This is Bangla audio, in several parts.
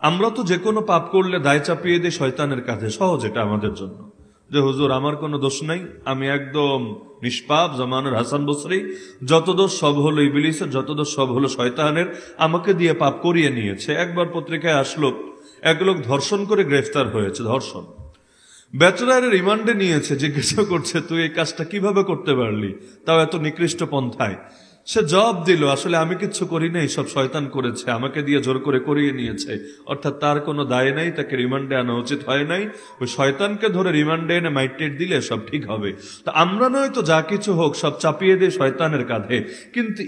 আমরা তো যে কোনো পাপ করলে দায় চাপিয়ে দিই শয়তানের কাঁধে, সহজ এটা আমাদের জন্য, যে হুজুর আমার কোনো দোষ নাই, আমি একদম নিষ্পাপ, জামানের হাসান বসরি, যত দোষ সব হলো ইবলিসের, যত দোষ সব হলো শয়তানের, আমাকে দিয়ে পাপ করিয়ে নিয়েছে। একবার পত্রিকায় আসলো এক লোক ধর্ষণ করে গ্রেফতার হয়েছে, ধর্ষণ, ব্যাচেলারের রিমান্ডে নিয়েছে, জিজ্ঞাসা করছে তুই এই কাজটা কিভাবে করতে পারলি, তাও এত নিকৃষ্ট পন্থায়। সে জবাব দিল, আসলে আমি কিচ্ছু করি নাই, সব শয়তান করেছে, আমাকে দিয়ে জোর করে করিয়ে নিয়েছে। অর্থাৎ তার কোনো দায় নাই, তাকে রিমান্ডে আনা উচিত হয় নাই, ওই শয়তানকে ধরে রিমান্ডে এনে মাইটেট দিলে সব ঠিক হবে। তো আমরা নয় তো যা কিছু হোক সব চাপিয়ে দিয়ে শয়তানের কাঁধে, কিন্তু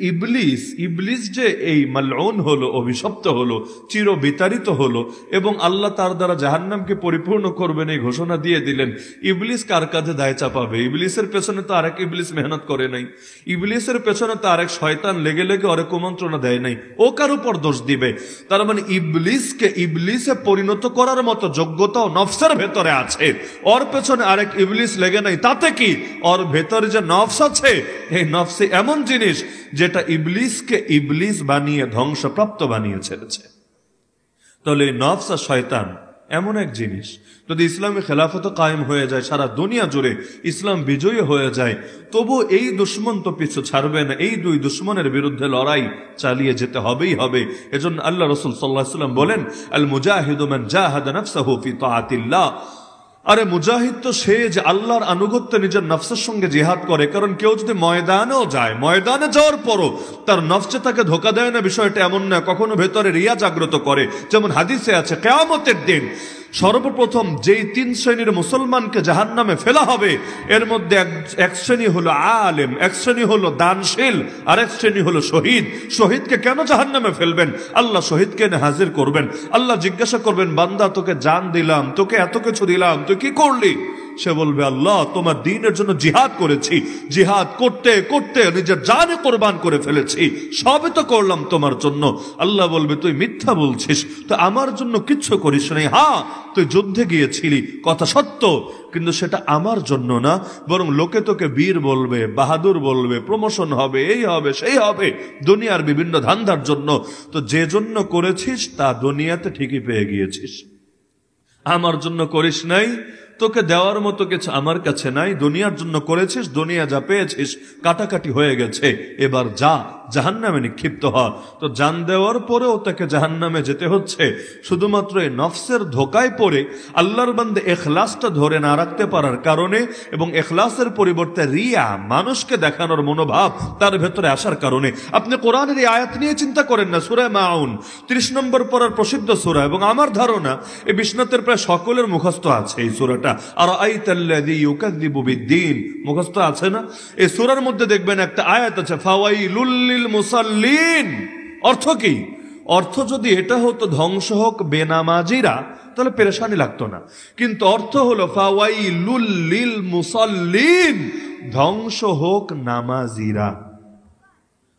ইবলিস যে এই মালউন হলো, অভিশপ্ত হলো, চির বিতাড়িত হলো, এবং আল্লাহ তার দ্বারা জাহান্নামকে পরিপূর্ণ করবেন এই ঘোষণা দিয়ে দিলেন। ইবলিস কার কাঁধে দায় চাপাবে? ইবলিসের পেছনে তো আরেক ইবলিস মেহনত করে নাই, ইবলিসের পেছনে তো আরেক শয়তান লেগে লেগে ওরে কুমন্ত্রণা দেয় নাই, ও কার উপর দোষ দিবে? তার মানে ইবলিসকে ইবলিসে পরিণত করার মতো যোগ্যতাও নফসের ভেতরে আছে, ওর পেছনে আরেক ইবলিস লেগে নাই। তাতে কি, ওর ভেতরে যে নফস আছে, এই নফসে এমন জিনিস যেটা ইবলিসকে ইবলিস বানিয়ে ধ্বংসপ্রাপ্ত বানিয়ে ছেড়েছে। তাহলে এই নফস আর শয়তান এমন এক জিনিস, যদি ইসলামী খেলাফত কায়েম হয়ে যায়, সারা দুনিয়া জুড়ে ইসলাম বিজয়ী হয়ে যায়, তবু এই দুশ্মন তো পিছু ছাড়বে না, এই দুই দুশ্মনের বিরুদ্ধে লড়াই চালিয়ে যেতে হবেই হবে। এজন্য আল্লাহ রাসূল সাল্লাল্লাহু আলাইহি ওয়াসাল্লাম বলেন, আল মুজাহিদু মান জাহাদা নাফসাহু ফি তাআতিল্লাহ। আরে মুজাহিদ তো সে যে আল্লাহর আনুগত্যে নিজের নফসের সঙ্গে জিহাদ করে। কারণ কেউ যদি ময়দানেও যায়, ময়দানে যাওয়ার পরও তার নফসে তাকে ধোকা দেয় না, বিষয়টা এমন না, কখনো ভেতরে রিয়া জাগ্রত করে। যেমন হাদিসে আছে, কিয়ামতের দিন সর্বপ্রথম যেই তিন শ্রেণীর মুসলমানকে জাহান্নামে ফেলা হবে, এর মধ্যে এক শ্রেণী হলো আলেম, এক শ্রেণী হলো দানশীল, আর এক শ্রেণী হলো শহীদ। শহীদকে কেন জাহান্নামে ফেলবেন? আল্লাহ শহীদকে এনে হাজির করবেন, আল্লাহ জিজ্ঞাসা করবেন, বান্দা তোকে জান দিলাম, তোকে এত কিছু দিলাম, তুই কি করলি? সে বলবে, আল্লাহ তোমার দ্বীনের জন্য জিহাদ করেছি, জিহাদ করতে করতে নিজের জানে কোরবান করে ফেলেছি, সবই তো করলাম তোমার জন্য। আল্লাহ বলবে, তুই মিথ্যা বলছিস, তো আমার জন্য কিচ্ছু করিস নাই। হ্যাঁ, তুই যুদ্ধে গিয়েছিলি, কথা সত্য, কিন্তু সেটা আমার জন্য না, বরং লোকে তোকে বীর বলবে, বাহাদুর বলবে, প্রমোশন হবে, এই হবে, সেই হবে, দুনিয়ার বিভিন্ন ধান্দার জন্য। তো যে জন্য করেছিস তা দুনিয়াতে ঠিকই পেয়ে গিয়েছিস, আমার জন্য করিস নাই, তোকে দেওয়ার মতো কিছু আমার কাছে নাই, দুনিয়ার জন্য করেছিস, দুনিয়া যা পেয়েছিস কাটাকাটি হয়ে গেছে, এবার যা জাহান্নামে নিক্ষিপ্ত হ। তো জান দেওয়ার পরেও তাকে জাহান্নামে যেতে হচ্ছে শুধুমাত্র এই নফসের ধোকায় পড়ে, আল্লাহর বান্দে ইখলাসটা ধরে না রাখতে পারার কারণে, এবং ইখলাসের পরিবর্তে রিয়া, মানুষকে দেখানোর মনোভাব তার ভেতরে আসার কারণে। আপনি কোরআনের এই আয়াত নিয়ে চিন্তা করেন না, সূরা মাউন 30 নম্বর পড়ার প্রসিদ্ধ সূরা, এবং আমার ধারণা এই বিশ্বনাথের প্রায় সকলের মুখস্থ আছে এই সূরাটা। আর আইতাল্লাযী ইউকাযযিবু বিদ্দীন মুখস্থ আছে না? এই সূরার মধ্যে দেখবেন একটা আয়াত আছে, ফাওয়াইলুল লিল মুসাল্লিন। অর্থ কি? অর্থ যদি এটা হতো ধ্বংস হোক বেনামাজিরা, তাহলে পেরেশানি লাগতো না, কিন্তু অর্থ হলো ফাওয়াইলুল লিল মুসাল্লিন, ধ্বংস হোক নামাজিরা।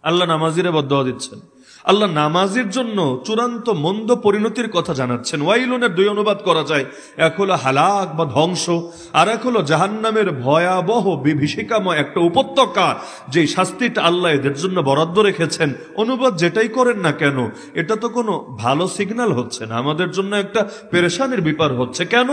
আল্লাহ নামাজিরা বদদোয়া দিচ্ছেন, আল্লাহ নামাজের জন্য চূড়ান্ত মন্দ পরিণতির কথা জানাচ্ছেন। ওয়াইলুনের দুই অনুবাদ করা যায়, এক হলো হালাক বা ধ্বংস, আর এক হলো জাহান্নামের ভয়াবহ বিভীষিকাময় একটা উপত্যকা, যে শাস্তিটা আল্লাহ এদের জন্য বরাদ্দ রেখেছেন। অনুবাদ যেটাই করেন না কেন, এটা তো কোনো ভালো সিগন্যাল হচ্ছে না, আমাদের জন্য একটা পেরেশানির ব্যাপার হচ্ছে। কেন?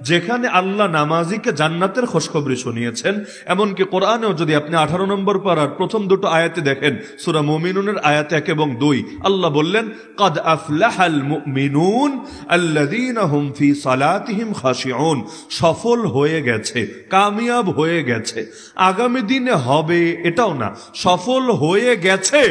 যেখানে আল্লাহ নামাজিকে জান্নাতের খুশখবরি শুনিয়েছেন, এমনকি কোরআনেও যদি আপনি 18 নম্বর পারার প্রথম দুটো আয়াতে দেখেন, সূরা মুমিনুনের আয়াত 1 এবং 2, আল্লাহ বললেন, কাদ আফলাহাল মুমিনুন আল্লাযীনা হুম ফি সালাতিহিম খাশিউন, সফল হয়ে গেছে, কামিয়াব হয়ে গেছে, আগামী দিনে হবে এটাও না, সফল হয়ে গেছে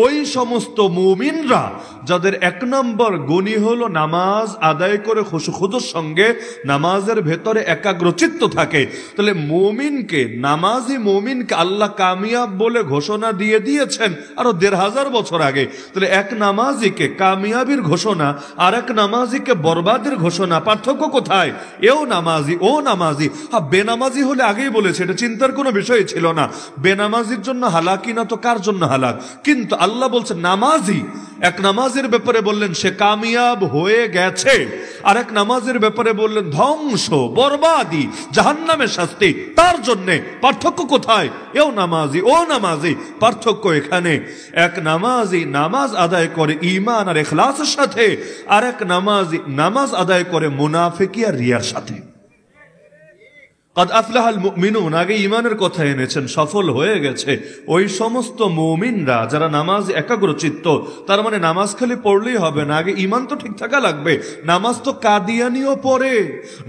ওই সমস্ত মুমিনরা যাদের 1 নম্বর গুণই হলো নামাজ আদায় করে খুশুখুদুর সঙ্গে নামাজের ভেতরে একাগ্রচিত্ত থাকে। তাহলে মুমিনকে, নামাজি মুমিনকে আল্লাহ কামিয়াব বলে ঘোষণা দিয়ে দিয়েছেন আরো 1500 বছর আগে। তাহলে এক নামাজিকে কামিয়াবির ঘোষণা আর এক নামাজিকে বরবাদের ঘোষণা, পার্থক্য কোথায়? এও নামাজি, ও নামাজি। হ্যাঁ, বেনামাজি হলে আগেই বলেছে, এটা চিন্তার কোনো বিষয় ছিল না, বেনামাজির জন্য হালাকি না তো কার জন্য হালাক। কিন্তু আল্লাহ বলছেন নামাজি, এক নামাজের ব্যাপারে বললেন সে কামিয়াব হয়ে গেছে। আরেক নামাজের ব্যাপারে বললেন ধ্বংস, বরবাদি, জাহান্নামের শাস্তি তার জন্যে। পার্থক্য কোথায়? এও নামাজি ও নামাজি, পার্থক্য এখানে। এক নামাজি নামাজ আদায় করে ঈমান আর ইখলাসের সাথে, আর এক নামাজি নামাজ আদায় করে মুনাফিকি আর রিয়ার সাথে। কাদ আফলাহাল মুমিনুন, আগে ঈমানের কথা এনেছেন, সফল হয়ে গেছে ওই সমস্ত মুমিনরা যারা নামাজ একাগ্রচিত্ত। তার মানে নামাজ খালি পড়লেই হবে না, আগে ঈমান তো ঠিক থাকা লাগবে। নামাজ তো কাদিয়ানিও পড়ে,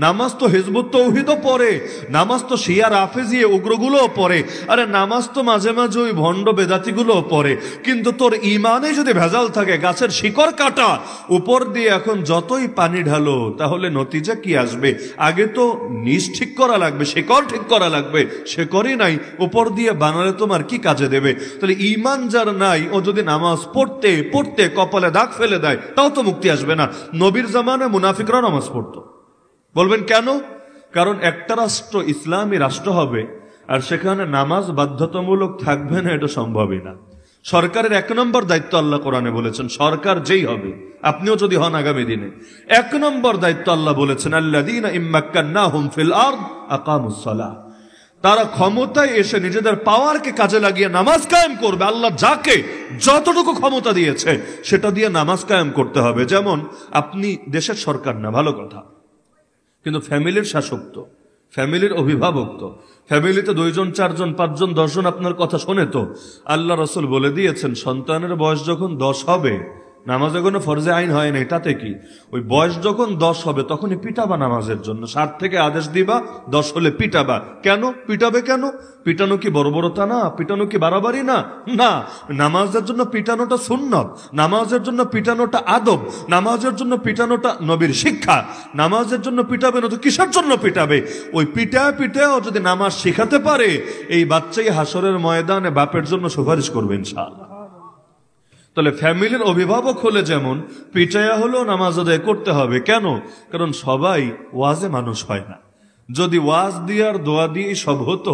নামাজ তো হিজবুত তাওহীদও পড়ে, নামাজ তো শিয়া রাফেজি উগ্রগুলোও পড়ে, আরে নামাজ তো মাঝে মাঝে ওই ভণ্ড বেদাতিগুলোও পড়ে। কিন্তু তোর ঈমানে যদি ভেজাল থাকে, গাছের শিকড় কাটা, উপর দিয়ে এখন যতই পানি ঢালো, তাহলে নতিজা কি আসবে? আগে তো নিচ ঠিক করা লাগবে, শেকড় ঠিক করা লাগবে। শেকড়ই নাই, উপর দিয়ে বানালে তোমার কি কাজে দেবে? তাহলে ঈমান যার নাই, ও যদি নামাজ পড়তে পড়তে কপালে দাগ ফেলে দেয়, তাও তো মুক্তি আসবে না। নবীর জামানায় মুনাফিকরা নামাজ পড়তো। বলবেন কেন? কারণ একটা রাষ্ট্র ইসলামী রাষ্ট্র হবে, আর সেখানে নামাজ বাধ্যতামূলক থাকবে না, এটা সম্ভবই না। সরকারের 1 নম্বর দায়িত্ব আল্লাহ কোরআনে বলেছেন, সরকার যেই হবে, আপনিও যদি হন আগামী দিনে, 1 নম্বর দায়িত্ব আল্লাহ বলেছেন আল্লাযীনা ইম্মাক্কান্নাহুম ফিল আরদ আকামুস সালাহ। তারা ক্ষমতায় এসে নিজেদের পাওয়ারকে কাজে লাগিয়ে নামাজ কায়েম করবে। আল্লাহ যাকে যতটুকু ক্ষমতা দিয়েছে সেটা দিয়ে নামাজ কায়েম করতে হবে। যেমন আপনি দেশের সরকার না, ভালো কথা, কিন্তু ফ্যামিলির শাসক তো, ফ্যামিলির অভিভাবক তো, ফ্যামিলিতে 2 জন 4 জন 5 জন 10 জন আপনার কথা শোনে তো। আল্লাহ রাসূল বলে দিয়েছেন, সন্তানের বয়স যখন 10 হবে, নামাজে কোনো ফরজে আইন হয় নাই, তাতে কি, ওই বয়স যখন 10 হবে তখনই পিটাবা নামাজের জন্য। 7 থেকে আদেশ দিবা, 10 হলে পিটাবা। কেন পিটাবে? কেন পিটানো কি বর্বরতা না? পিটানো কি বাড়াবাড়ি না? না, নামাজের জন্য পিটানোটা সুন্নত, নামাজের জন্য পিটানোটা আদব, নামাজের জন্য পিটানোটা নবীর শিক্ষা। নামাজের জন্য পিটাবে না তো কিসের জন্য পিটাবে? ওই পিটাও যদি নামাজ শিখাতে পারে, এই বাচ্চাই হাসরের ময়দানে বাপের জন্য সুপারিশ করবে ইনশাআল্লাহ। তাহলে ফ্যামিলির অভিভাবক হলে যেমন পিটায়া হলেও নামাজ আদায় করতে হবে। কেন? কারণ সবাই ওয়াজে মানুষ হয় না। যদি ওয়াজ দিয়ে আর দোয়া দিয়ে সব হতো,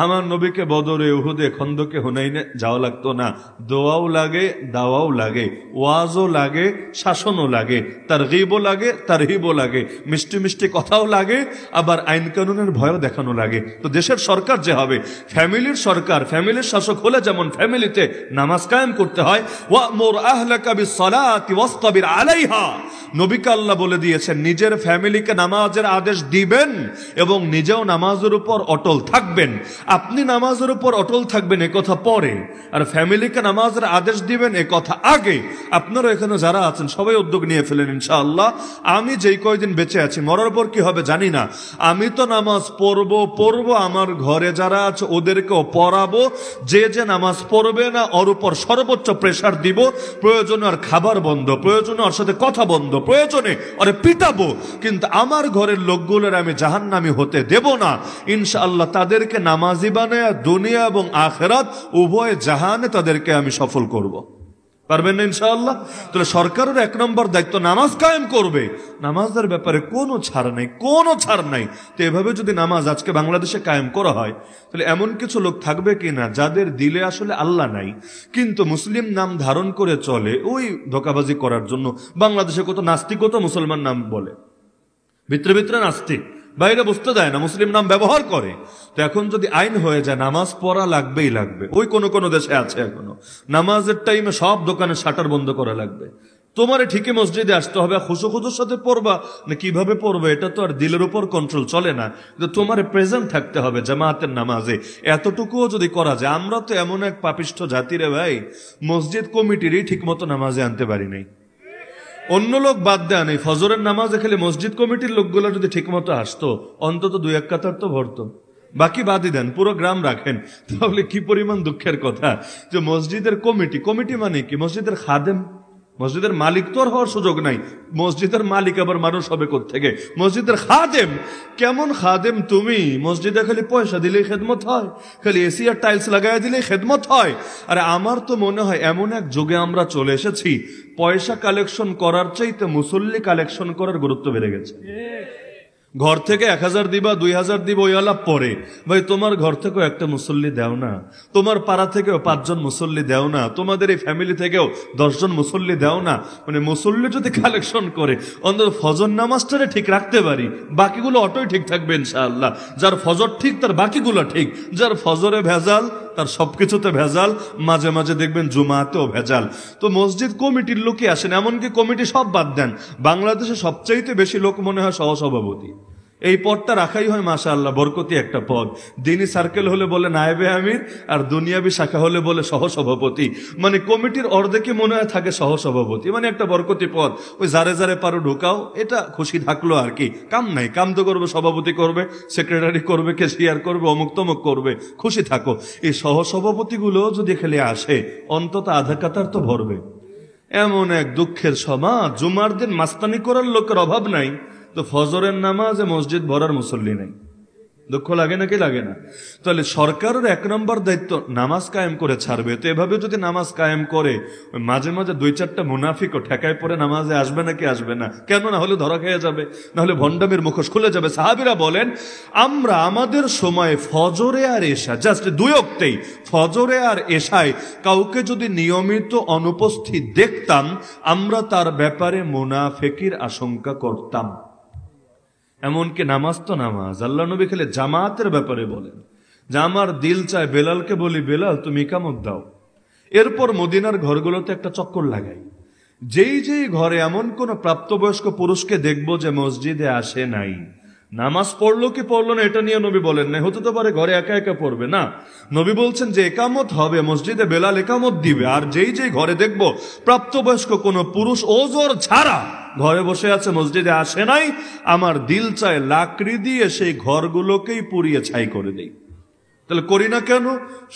আমার নবীকে বদরে, উহুদে, খন্দকে, হুনাইনে যাওয়া লাগতো না। দোয়াও লাগে, দাওয়াও লাগে, ওয়াজও লাগে, শাসনও লাগে, তারগীবও লাগে, তারহিবও লাগে, মিষ্টি মিষ্টি কথাও লাগে, আবার আইন কানুনের ভয়ও দেখানো লাগে। তো দেশের সরকার যে হবে ফ্যামিলির সরকার, ফ্যামিলির শাসক হলে যেমন ফ্যামিলিতে নামাজ কায়েম করতে হয়, ওয়া'মুর আহলাকা বিস-সালাতি ওয়াসতাবির আলাইহা, নবীকে আল্লাহ বলে দিয়েছেন নিজের ফ্যামিলিকে নামাজের আদেশ দিবেন এবং নিজেও নামাজের উপর অটল থাকবেন। আপনি নামাজের উপর অটল থাকবেন এ কথা পরে, আর ফ্যামিলিকে নামাজের আদেশ দিবেন এ কথা আগে। আপনারা এখানে যারা আছেন সবাই উদ্যোগ নিয়ে ফেলেন ইনশাআল্লাহ। আমি যেই কয়দিন বেঁচে আছি, মরার পর কি হবে জানি না, আমি তো নামাজ পড়বো, আমার ঘরে যারা আছে ওদেরকেও পড়াবো। যে নামাজ পড়বে না ওর উপর সর্বোচ্চ প্রেসার দিব, প্রয়োজনে আর খাবার বন্ধ, প্রয়োজনে ওর সাথে কথা বন্ধ, প্রয়োজনে ওরে পিটাবো, কিন্তু আমার ঘরের লোকগুলোর আমি জাহান্নামী হতে দেব না ইনশাআল্লাহ। তাদেরকে নামাজি বানায়া দুনিয়া এবং আখিরাত উভয় জাহানে তাদেরকে আমি সফল করব। পারবেন না ইনশাআল্লাহ? তাহলে সরকারের 1 নম্বর দায়িত্ব নামাজ কায়েম করবে। নামাজের ব্যাপারে কোনো ছাড় নাই, কোনো ছাড় নাই। তো এভাবে যদি নামাজ আজকে বাংলাদেশে কায়েম করা হয়, তাহলে এমন কিছু লোক থাকবে কিনা যাদের দিলে আসলে আল্লাহ নাই, কিন্তু মুসলিম নাম ধারণ করে চলে ওই ধোঁকাবাজি করার জন্য। বাংলাদেশে কত নাস্তিকও তো মুসলমান নাম বলে, ভিতরে ভিতরে নাস্তিক, বাইরে বুঝতে দেয় না, মুসলিম নাম ব্যবহার করে। তো এখন যদি আইন হয়ে যায় নামাজ পড়া লাগবেই লাগবে, ওই কোন কোন দেশে আছে এখনো নামাজের টাইমে সব দোকানে শাটার বন্ধ করা লাগবে। তোমারে ঠিকই মসজিদে আসতে হবে, খুশুর সাথে পড়বা না কিভাবে পড়বে এটা তো আর দিলের উপর কন্ট্রোল চলে না, কিন্তু তোমারে প্রেজেন্ট থাকতে হবে জামাতের নামাজে। এতটুকুও যদি করা যায়, আমরা তো এমন এক পাপিষ্ঠ জাতিরে ভাই, মসজিদ কমিটিরই ঠিক মতো নামাজে আনতে পারি নাই। অন্য লোক বাদ দেয় নেই, ফজরের নামাজে খেলে মসজিদ কমিটির লোকগুলো যদি ঠিক মতো আসতো, অন্তত 2-1 কাতার তো ভরতো। বাকি বাদই দেন, পুরো গ্রাম রাখেন, তাহলে কি পরিমাণ দুঃখের কথা যে মসজিদের কমিটি মানে কি? মসজিদের খাদেম, মসজিদের মালিক তো আর হওয়ার সুযোগ নাই। মসজিদের মালিক আবার মানুষ হবে কোত্থেকে? মসজিদের খাদেম। কেমন খাদেম তুমি? মসজিদে খালি পয়সা দিলেই খেদমত হয়, খালি এসি আর টাইলস লাগাই দিলেই খেদমত হয়। আর আমার তো মনে হয় এমন এক যুগে আমরা চলে এসেছি, পয়সা কালেকশন করার চাইতে মুসল্লি কালেকশন করার গুরুত্ব বেড়ে গেছে। ঘর থেকে 1000 দিবা 2000 দিবা ওই আলাপ পরে, ভাই তোমার ঘর থেকেও একটা মুসল্লি দেও না, তোমার পাড়া থেকেও 5 জন মুসল্লি দেও না, তোমাদের এই ফ্যামিলি থেকেও 10 জন মুসল্লি দেও না। মানে মুসল্লি যদি কালেকশন করে অন্তত ফজর নামাজটারে ঠিক রাখতে পারি, বাকিগুলো অটোই ঠিক থাকবে ইনশাআল্লাহ। যার ফজর ঠিক তার বাকিগুলো ঠিক, যার ফজরে ভেজাল তার সবকিছুতে ভেজাল, মাঝে মাঝে দেখবেন জুমাতেও ভেজাল। তো মসজিদ কমিটির লোকই আসেন, এমনকি কমিটি সব বাদ দেন, বাংলাদেশে সবচাইতে বেশি লোক মনে হয় সহসভাপতি। এই পদটা রাখাই হয় মাশাআল্লাহ বরকতি একটা পদ। দিনী সার্কেল হলে বলে নায়েবে আমির, আর দুনিয়াবি শাখা হলে বলে সহসভাপতি। মানে কমিটির অর্ধেকে মনে হয় থাকে সহসভাপতি, মানে একটা বরকতি পদ। ওই যারে যারে পারো ঢুকাও, এটা খুশি থাকলো আর কি, কাম নাই, কাম তো করবে, সভাপতি করবে, সেক্রেটারি করবে, ক্যাশিয়ার করবে, অমুক তমুক করবে, খুশি থাকো। এই সহসভাপতিগুলো যদি খেলে আসে অন্তত আধা কাতার তো ভরবে। এমন এক দুঃখের সমাজ, জুমার দিন মাস্তানি করার লোকের অভাব নাই, তো ফজরের নামাজে মসজিদ ভরার মুসল্লি নাই। দুঃখ লাগে নাকি লাগে না? তাহলে সরকারের 1 নম্বর দায়িত্ব নামাজ কায়েম করে ছাড়বে। তো এভাবে যদি নামাজ কায়েম করে মাঝে মাঝে 2-4টা মুনাফিকও ঠেকায় পরে নামাজে আসবে নাকি আসবে না? কেন? না হলে ধরা খেয়ে যাবে, না হলে ভণ্ডামির মুখোশ খুলে যাবে। সাহাবীরা বলেন, আমরা আমাদের সময়ে ফজরে আর এশা, জাস্ট 2 ওয়াক্তেই ফজরে আর এশায় কাউকে যদি নিয়মিত অনুপস্থিত দেখতাম, আমরা তার ব্যাপারে মুনাফিকির আশঙ্কা করতাম। এমনকি নামাজ তো নামাজ, আল্লাহ নবী খেলে জামাতের ব্যাপারে বলেন যে আমার দিল চায় বেলালকে বলি, বেলাল তুমি ইকামত দাও। এরপর মদিনার ঘরগুলোতে একটা চক্কর লাগাই, যেই ঘরে এমন কোন প্রাপ্তবয়স্ক পুরুষকে দেখবো যে মসজিদে আসে নাই, নামাজ পড়লো কি পড়লো না এটা নিয়ে নবী বলেন না, হতে তো পারে ঘরে একা একা পড়বে না। নবী বলছেন যে একামত হবে, মসজিদে বেলাল একামত দিবে। আর যেই ঘরে দেখবো প্রাপ্তবয়স্ক কোন পুরুষ ওজর ছাড়া ঘরে বসে আছে, মসজিদে আসে নাই, আমার দিল চায় লাকড়ি দিয়ে সেই ঘরগুলোকেই পুড়িয়ে ছাই করে দেই। তাহলে করি না কেন?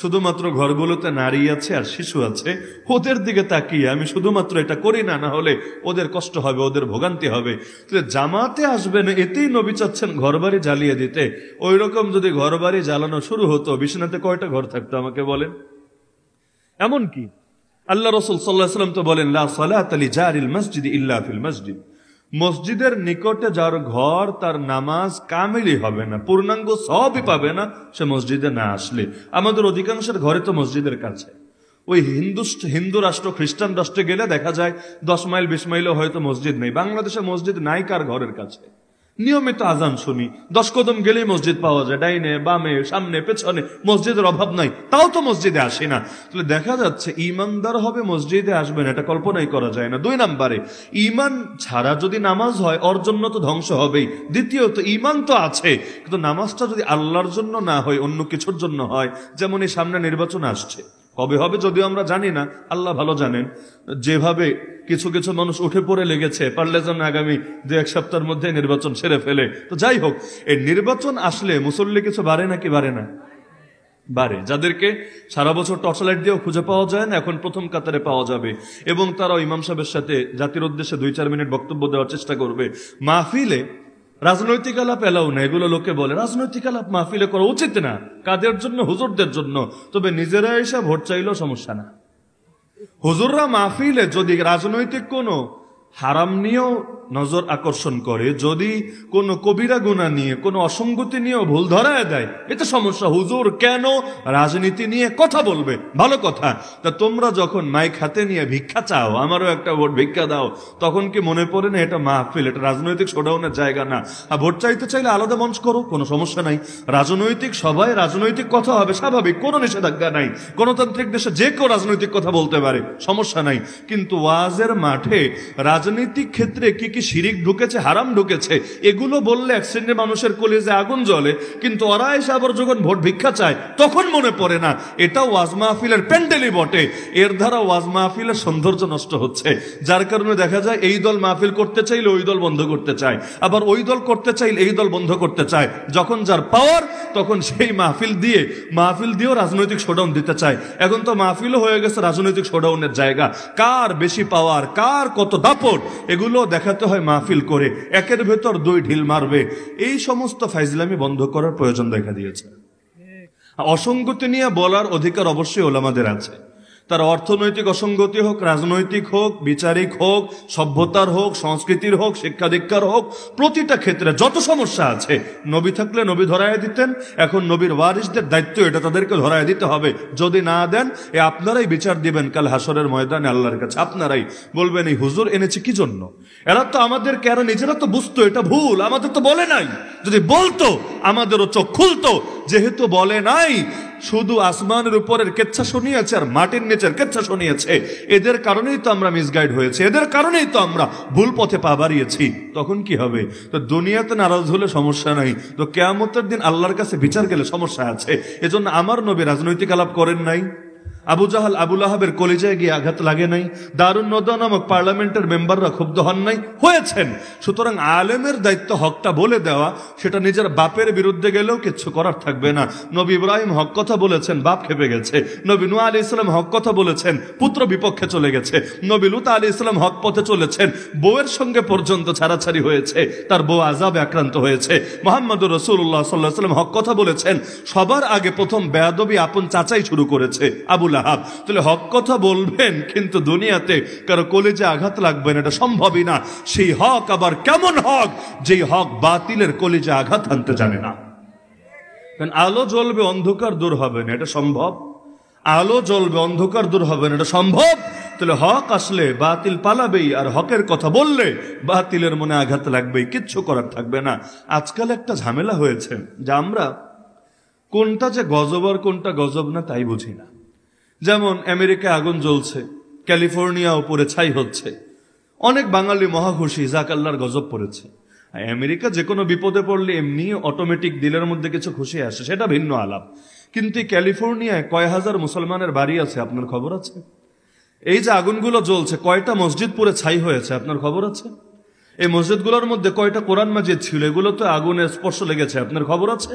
শুধুমাত্র ঘরগুলোতে নারী আছে আর শিশু আছে, ওদের দিকে তাকিয়ে আমি শুধুমাত্র এটা করি না, না হলে ওদের কষ্ট হবে, ওদের ভোগান্তি হবে। তাহলে জামাতে আসবে না, এতেই নবী চাচ্ছেন ঘরবাড়ি জ্বালিয়ে দিতে। ওই রকম যদি ঘরবাড়ি জ্বালানো শুরু হতো, বিছানাতে কয়টা ঘর থাকতো আমাকে বলেন? এমন কি আল্লাহ রাসূল সাল্লাল্লাহু আলাইহি ওয়াসাল্লাম তো বলেন, লা সালাতা লিজারিল মসজিদ ইল্লা ফিল মসজিদ। মসজিদের নিকটে যার ঘর, তার নামাজ কামিলই হবে না, পূর্ণাঙ্গ সবই পাবে না সে মসজিদে না আসলে। আমাদের অধিকাংশের ঘরে তো মসজিদের কাছে, ওই হিন্দু রাষ্ট্র খ্রিস্টান রাষ্ট্রে গেলে দেখা যায় 10 মাইল 20 মাইলও হয়তো মসজিদ নেই। বাংলাদেশে মসজিদ নাই কার ঘরের কাছে? নিয়মিত আজান শুনি, 10 কদম গেলেই মসজিদ পাওয়া যায়, ডাইনে বামে সামনে পেছনে, মসজিদের অভাব নাই, তাও তো মসজিদে আসি না। তাহলে দেখা যাচ্ছে ইমানদার হবে মসজিদে আসবে না, এটা কল্পনাই করা যায় না। 2 নম্বরে, ইমান ছাড়া যদি নামাজ হয় ওর জন্য তো ধ্বংস হবেই। দ্বিতীয়ত, ইমান তো আছে কিন্তু নামাজটা যদি আল্লাহর জন্য না হয়, অন্য কিছুর জন্য হয়, যেমন এই সামনে নির্বাচন আসছে, কবে হবে যদিও আমরা জানি না, আল্লাহ ভালো জানেন। যেভাবে কিছু কিছু মানুষ উঠে পড়ে লেগেছে, পারলে যেন আগামী 2-1 সপ্তাহের মধ্যে নির্বাচন সেরে ফেলে। তো যাই হোক, এই নির্বাচন আসলে মুসল্লি কিছু বাড়ে নাকি বাড়ে না? বাড়ে। যাদেরকে সারা বছর টর্চলাইট দিয়েও খুঁজে পাওয়া যায় না, এখন প্রথম কাতারে পাওয়া যাবে। এবং তারাও ইমাম সাহেবের সাথে জাতির উদ্দেশ্যে 2-4 মিনিট বক্তব্য দেওয়ার চেষ্টা করবে। মাহফিলে রাজনৈতিক আলাপ এলাও না, এগুলো লোকে বলে রাজনৈতিক আলাপ মাহফিলে করা উচিত না। কাদের জন্য? হুজুরদের জন্য। তবে নিজেরা এসে ভোট চাইলেও সমস্যা না। হুজুররা মাহফিলে যদি রাজনৈতিক কোনো হারাম নিয়েও নজর আকর্ষণ করে, যদি কোনো কবিরা গুনাহ নিয়ে, কোনো অসঙ্গতি নিয়েও ভুল ধরায় দেয়, এটা সমস্যা। হুজুর কেন রাজনীতি নিয়ে কথা বলবে? ভালো কথা। তা তোমরা যখন মাইক হাতে নিয়ে ভিক্ষা চাও, আমারও একটা ভোট ভিক্ষা দাও, তখন কি মনে পড়ে না এটা মাহফিল, এটা রাজনৈতিক শোডাউনের জায়গা না? আর ভোট চাইতে চাইলে আলাদা মঞ্চ করো, কোনো সমস্যা নাই। রাজনৈতিক সভায় রাজনৈতিক কথা হবে, স্বাভাবিক, কোনো নিষেধাজ্ঞা নাই। গণতান্ত্রিক দেশে যে কেউ রাজনৈতিক কথা বলতে পারে, সমস্যা নাই। কিন্তু ওয়াজের মাঠে রাজনৈতিক ক্ষেত্রে কি কি শিরিক ঢুকেছে, হারাম ঢুকেছে, এগুলো বললে এক শ্রেণীর মানুষের কলিজে আগুন জ্বলে। কিন্তু ওরা এসে আবার যখন ভোট ভিক্ষা চায় তখন মনে পড়ে না। এটা ওয়াজ মাহফিলের প্যান্ডেলই বটে, এর দ্বারা ওয়াজ মাহফিলের সৌন্দর্য নষ্ট হচ্ছে। যার কারণে দেখা যায় এই দল মাহফিল করতে চাইলে ওই দল বন্ধ করতে চায়, আবার ওই দল করতে চাইলে এই দল বন্ধ করতে চায়। যখন যার পাওয়ার তখন সেই মাহফিল দিয়েও রাজনৈতিক শোডাউন দিতে চায়। এখন তো মাহফিলও হয়ে গেছে রাজনৈতিক শোডাউনের জায়গা। কার বেশি পাওয়ার, কার কত দাপট, এগুলো দেখাতে হয় মাহফিল করে। একের ভেতর 2 ঢিল মারবে। এই সমস্ত ফাইজলামি বন্ধ করার প্রয়োজন দেখা দিয়েছে। অসঙ্গতি নিয়ে বলার অধিকার অবশ্যই ওলামাদের আছে। তার অর্থনৈতিক অসঙ্গতি হোক, রাজনৈতিক হোক, বিচারিক হোক, সভ্যতার হোক, সংস্কৃতির হোক, শিক্ষা দীক্ষার হোক, প্রতিটা ক্ষেত্রে যত সমস্যা আছে, নবী থাকলে নবী ধরায় দিতেন। এখন নবীর ওয়ারিসদের দায়িত্ব এটা, তাদেরকে ধরায় দিতে হবে। যদি না দেন, আপনারাই বিচার দিবেন কাল হাসরের ময়দানে আল্লাহর কাছে। আপনারাই বলবেন এই হুজুর এনেছে কি জন্য। এরা তো আমাদেরকে, এরা নিজেরা তো বুঝতো এটা ভুল, আমাদের তো বলে নাই। যদি বলতো আমাদেরও চোখ খুলতো। যেহেতু বলে নাই, শুধু আসমানের উপরের কেচ্ছা শুনিয়েছে আর মাটির নিচের কেচ্ছা শুনিয়েছে, এদের কারণেই তো আমরা মিসগাইড হয়েছে, এদের কারণেই তো আমরা ভুল পথে পা বাড়িয়েছি। তখন কি হবে? তো দুনিয়াতে নারাজ হলে সমস্যা নাই, তো কিয়ামতের দিন আল্লাহর কাছে বিচার গেলে সমস্যা আছে। এজন্য আমার নবী রাজনৈতিক আলাপ করেন নাই। আবু জাহাল, আবুল আহাবের কলিজায় গিয়ে আঘাত লাগে নাই। দারুন নদা নামক পার্লামেন্টের মেম্বাররা ক্ষুব্ধ হন নাই, হয়েছেন। সুতরাং আলেমের দায়িত্ব হকটা বলে দেওয়া, সেটা নিজের বাপের বিরুদ্ধে গেলেও কিচ্ছু করার থাকবে না। নবী ইব্রাহিম হক কথা বলেছেন, বাপ খেপে গেছে। নবী নূহ আলাইহিস সালাম হক কথা বলেছেন, পুত্র বিপক্ষে চলে গেছে। নবী লূত আলাইহিস সালাম হক পথে চলেছেন, বউয়ের সঙ্গে পর্যন্ত ছাড়াছাড়ি হয়েছে, তার বউ আযাবে আক্রান্ত হয়েছে। মুহাম্মদুর রাসূলুল্লাহ সাল্লাল্লাহু আলাইহি ওয়াসাল্লাম হক কথা বলেছেন, সবার আগে প্রথম বেয়াদবি আপন চাচাই শুরু করেছে, আবুল আহাব। তাহলে হক কথা বলবেন, কিন্তু দুনিয়াতে কারো কলেজে আঘাত লাগবে না, এটা সম্ভবই না। সেই হক আবার কেমন হক, যেই হক বাতিলের কলেজে আঘাত আনতে জানে না। কারণ আলো জ্বলবে, অন্ধকার দূর হবে না, এটা সম্ভব। আলো জ্বলবে, অন্ধকার দূর হবে না, এটা সম্ভব। তাহলে হক আসলে বাতিল পালাবেই, আর হকের কথা বললে বাতিলের মনে আঘাত লাগবেই, কিচ্ছু করার থাকবে না। আজকাল একটা ঝামেলা হয়েছে যে আমরা কোনটা যে গজব আর কোনটা গজব না তাই বুঝি না। যেমন আমেরিকায় আগুন জ্বলছে, ক্যালিফোর্নিয়া উপরে ছাই হচ্ছে, অনেক বাঙালি মহা খুশি, যাক আল্লাহর গজব পড়েছে। আমেরিকা যে কোনো বিপদে পড়লে এমনি অটোমেটিক দিলের মধ্যে কিছু খুশি আসে, সেটা ভিন্ন আলাপ। কিন্তু ক্যালিফোর্নিয়ায় কয় হাজার মুসলমানের বাড়ি আছে, আপনার খবর আছে? এই যে আগুনগুলো জ্বলছে, কয়টা মসজিদ পুরে ছাই হয়েছে, আপনার খবর আছে? এই মসজিদগুলোর মধ্যে কয়টা কোরআন মাজিদ ছিল, এগুলো তো আগুনের স্পর্শ লেগেছে, আপনার খবর আছে?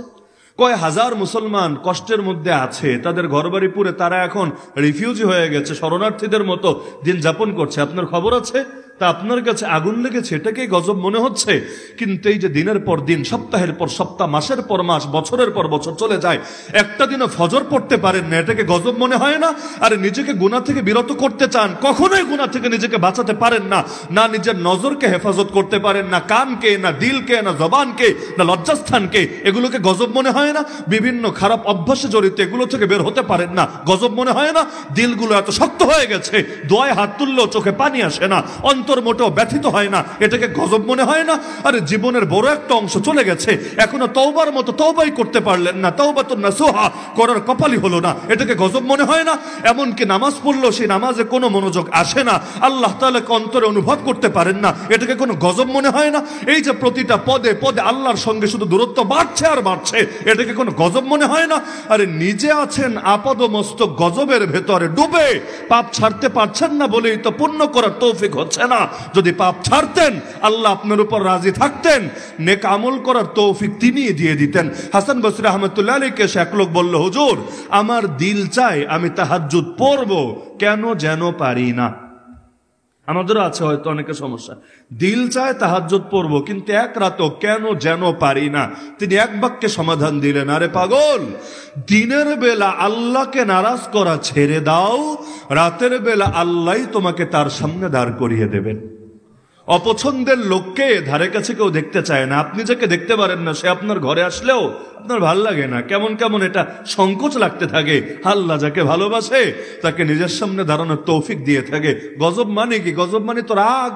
কয় হাজার মুসলমান কষ্টের মধ্যে আছে, তাদের ঘরবাড়ি পুড়ে তারা এখন রিফিউজি হয়ে গেছে, শরণার্থীদের মতো দিন যাপন করছে, আপনার খবর আছে? তা আপনার কাছে আগুন লেগেছে, এটাকেই গজব মনে হচ্ছে। কিন্তু এই যে দিনের পর দিন, সপ্তাহের পর সপ্তাহ, মাসের পর মাস, বছরের পর বছর চলে যায়, একটা দিনও ফজর পড়তে পারেন না, এটাকে গজব মনে হয় না? আরে নিজেকে গুনাহ থেকে বিরত করতে চান, কখনোই গুনাহ থেকে নিজেকে বাঁচাতে পারেন না। না নিজের নজরকে হেফাজত করতে পারেন, না কানকে, না দিলকে, না জবানকে, না লজ্জাস্থানকে, এগুলোকে গজব মনে হয় না? বিভিন্ন খারাপ অভ্যাসে জড়িত, এগুলো থেকে বের হতে পারেন না, গজব মনে হয় না? দিলগুলো এত শক্ত হয়ে গেছে, দোয়ায় হাত তুললেও চোখে পানি আসে না, অন্তর মোটেও ব্যথিত হয় না, এটাকে গজব মনে হয় না? আরে জীবনের বড় একটা অংশ চলে গেছে, এখনো তওবার মতো তওবাই করতে পারলেন না, তাওবাতুন নাসুহা করার কপালই হলো না, এটাকে গজব মনে হয় না? এমনকি নামাজ পড়লেও সেই নামাজে কোনো মনোযোগ আসে না, আল্লাহ তাআলাকে অন্তরে অনুভব করতে পারেন না, এটাকে কোনো গজব মনে হয় না? এই যে প্রতিটা পদে পদে আল্লাহর সঙ্গে শুধু দূরত্ব বাড়ছে আর বাড়ছে, এটাকে কোনো গজব মনে হয় না? আরে নিজে আছেন আপাদমস্তক গজবের ভেতরে ডুবে, পাপ ছাড়তে পারছেন না বলেই তো পুণ্য করার তৌফিক হচ্ছে না। যদি পাপ ছাড়তেন, আল্লাহ আপনার উপর রাজি থাকতেন, নেক আমল করার তৌফিক তিনি দিয়ে দিতেন। হাসান বসরি রাহমাতুল্লাহ আলাইহি এক লোক বলল, হুজুর আমার দিল চায় আমি তাহাজ্জুদ পড়ব, কেন যেন পারি না। আমাদেরও আছে হয়তো অনেকের সমস্যা, দিল চায় তাহাজ্জুদ পড়ব, কিন্তু এক রাতও কেন যেন পারি না। তিনি এক বাক্যে সমাধান দিলেন, আরে পাগল, দিনের বেলা আল্লাহকে নারাজ করা ছেড়ে দাও, রাতের বেলা আল্লাহই তোমাকে তার সামনে দাঁড় করিয়ে দেবেন। অপছন্দের লোককে ধারে কাছে কেউ দেখতে চায় না, আপনি যাকে দেখতে পারেন না, সে আপনার ঘরে আসলেও আপনার ভাল লাগে না, কেমন কেমন এটা সংকোচ লাগতে থাকে। আল্লাহ যাকে ভালোবাসে তাকে নিজের সামনে দাঁড়ানোর তৌফিক দিয়ে থাকে। গজব মানে কি? গজব মানে তো রাগ,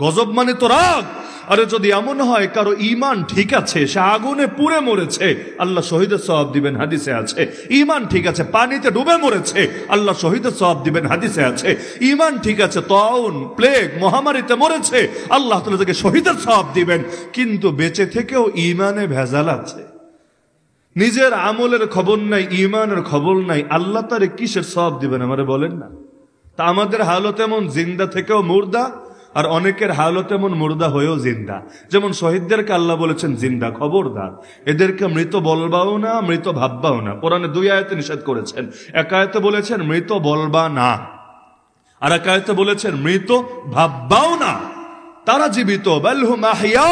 গজব মানে তো রাগ। আরে যদি এমন হয় কারো ঈমান ঠিক আছে, সে আগুনে পুড়ে মরেছে, আল্লাহ শহীদের সওয়াব দিবেন, হাদিসে আছে। ঈমান ঠিক আছে, পানিতে ডুবে মরেছে, আল্লাহ শহীদের সওয়াব দিবেন, হাদিসে আছে। ঈমান ঠিক আছে, তাউন, প্লেগ, মহামারীতে মরেছে, আল্লাহ তাআলা তাকে শহীদের সওয়াব দিবেন। কিন্তু বেঁচে থেকেও ঈমানে ভেজাল আছে, নিজের আমলের খবর নাই, ঈমানের খবর নাই, আল্লাহ তারে কিসের সওয়াব দিবেন আমারে বলেন না? তা আমাদের হালত এমন, জিন্দা থেকেও মুর্দা, আর অনেকের হালত এমন মুর্দা হয়েও জিন্দা। যেমন শহীদদেরকে আল্লাহ বলেছেন জিন্দা, খবরদার এদেরকে মৃত বলবাও না, মৃত ভাববাও না। কোরআনে 2 আয়াতে নিষেধ করেছেন। এক আয়াতে বলেছেন মৃত বলবা না, আর এক আয়াতে বলেছেন মৃত ভাববাও না। তারা জীবিত, বাল হুম আহইয়া,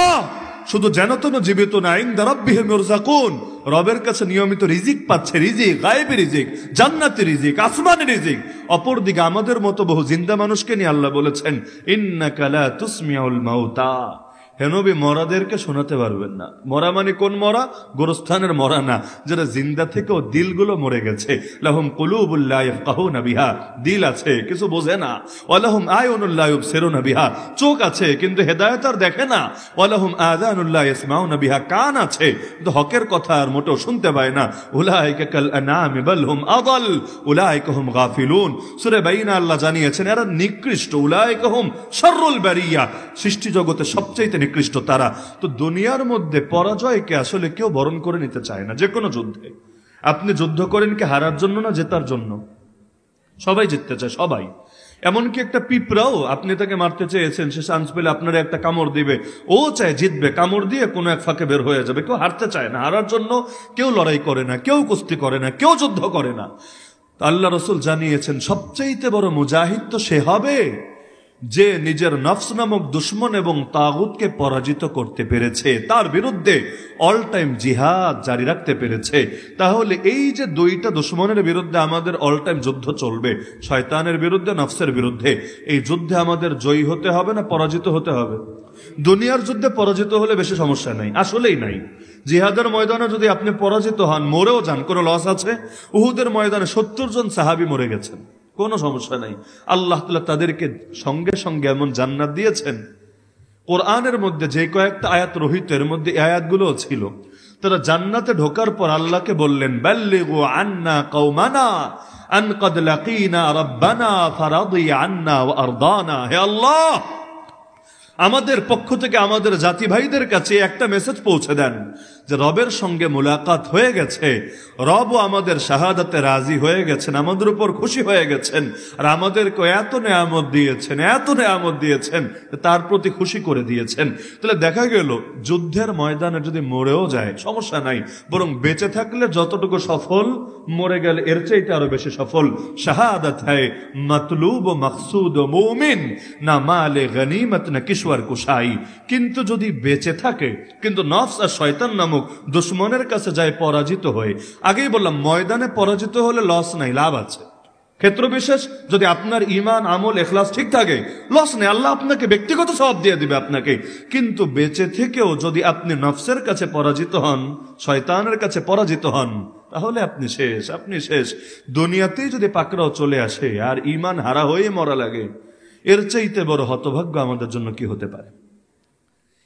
শুধু যেন তেন জীবিত না, ইনদা রাব্বিহিম ইরযাকুন, রবের কাছে নিয়মিত রিজিক পাচ্ছে, রিজিক গায়েবী রিজিক, জান্নাতি রিজিক, আসমানি রিজিক। অপরদিকে আমাদের মতো বহু জিন্দা মানুষকে নিয়ে আল্লাহ বলেছেন ইন্নাকা লা তুসমিউল মাউতা, হে নবী মরাদেরকে শোনাতে পারবেন না। মরা মানে কোন মরা? গোরস্থানের মরা না, যারা জিন্দা থেকেও দিলগুলো মরে গেছে। লাহুম কুলুবুল লা ইয়াফকাহুনা বিহা, দিল আছে কিছু বোঝে না। ওয়ালাহুম আয়ুনুল লা ইউবসিরুনা বিহা, চোখ আছে কিন্তু হেদায়েত আর দেখে না। ওয়ালাহুম আযানুল লা ইয়াসমাউনা বিহা, কান আছে কিন্তু হকের কথা আর মোটেও শুনতে পায় না। উলাইকা কাল আনামি বাল হুম আদাল উলাইকা হুম গাফিলুন। সূরা বাইনা আল্লাহ জানিয়েছেন এরা নিকৃষ্ট। উলাইকা হুম শাররুল বারিয়া, সৃষ্টি জগতে সবচেয়ে নিকৃষ্ট তারা। তো দুনিয়ার মধ্যে পরাজয়কে আসলে কেউ বরণ করে নিতে চায় না। যে কোনো যুদ্ধে আপনি যুদ্ধ করেন কি হারার জন্য না জেতার জন্য? সবাই জিততে চায়, সবাই। এমনকি একটা পিঁপড়াও আপনি তাকে মারতে চেয়েছেন, সে চান্স পেলে আপনার একটা কামড় দিবে, ও চায় জিতবে, কামড় দিয়ে কোনো এক ফাঁকে বের হয়ে যাবে। কেউ হারতে চায় না, হারার জন্য কেউ লড়াই করে না, কেউ কুস্তি করে না, কেউ যুদ্ধ করে না। আল্লাহ রাসূল জানিয়েছেন সবচাইতে বড় মুজাহিদ তো সে হবে যে নিজের নফস নামক দুশ্মন এবং তাগুতকে পরাজিত করতে পেরেছে, তার বিরুদ্ধে অল টাইম জিহাদ জারি রাখতে পেরেছে। তাহলে এই যে দুইটা দুশ্মনের বিরুদ্ধে আমাদের অল টাইম যুদ্ধ চলবে, শয়তানের বিরুদ্ধে, নফসের বিরুদ্ধে, এই যুদ্ধে আমাদের জয়ী হতে হবে না পরাজিত হতে হবে? দুনিয়ার যুদ্ধে পরাজিত হলে বেশি সমস্যা নাই, আসলেই নাই। জিহাদের ময়দানে যদি আপনি পরাজিত হন, মরেও যান, কোনো লস আছে? উহুদের ময়দানে 70 জন সাহাবী মরে গেছেন, কোনো সমস্যা নাই। আল্লাহ তাআলা তাদেরকে সঙ্গে সঙ্গে এমন জান্নাত দিয়েছেন। কোরআনের মধ্যে যে কয়েকটা আয়াত রহিত, এর মধ্যে আয়াতগুলো ছিল। তারা জান্নাতে ঢোকার পর আল্লাহকে বললেন বাল্লিগু আন্না কওমানা আন ক্বাদ লাকিনা রাব্বানা ফারাদি আন্না ওয়া আরদানা। হে আল্লাহ, আমাদের পক্ষ থেকে আমাদের জাতি ভাইদের কাছে একটা মেসেজ পৌঁছে দেন যে রবের সঙ্গে মুলাকাত হয়ে গেছে, রবও আমাদের শাহাদাতে রাজি হয়ে গেছেন, আমাদের উপর খুশি হয়ে গেছেন, আর আমাদেরকে এত নেয়ামত দিয়েছেন, এত নেয়ামত দিয়েছেন, তার প্রতি খুশি করে দিয়েছেন। তাহলে দেখা গেল যুদ্ধের ময়দানে যদি মরেও যায় সমস্যা নাই, বরং বেঁচে থাকলে যতটুকু সফল, মরে গেলে এর চাইতে আরো বেশি সফল। শাহাদাত হ্যায় মাতলুব ও মাকসুদ ও মুমিন, না মালে গনিমত না কিশওয়ার কুশাই। কিন্তু যদি বেঁচে থাকে কিন্তু নফস আর শয়তান নামক দুশ্মনের কাছে যায় পরাজিত হয়ে, আগেই বললাম ময়দানে পরাজিত হলে লস নাই, লাভ আছে। ক্ষেত্র বিশেষ যদি আপনার ঈমান, আমল, ইখলাস ঠিক থাকে, লস নেই, আল্লাহ আপনাকে ব্যক্তিগত সওয়াব দিয়ে দিবে আপনাকে। কিন্তু বেঁচে থেকেও যদি আপনি নফসের কাছে পরাজিত হন, শয়তানের কাছে পরাজিত হন, তাহলে আপনি শেষ, আপনি শেষ। দুনিয়াতেই যদি পাকড়াও চলে আসে আর ঈমান হারা হয়ে মরা লাগে, এর চাইতে বড় হতভাগ্য আমাদের জন্য কি হতে পারে?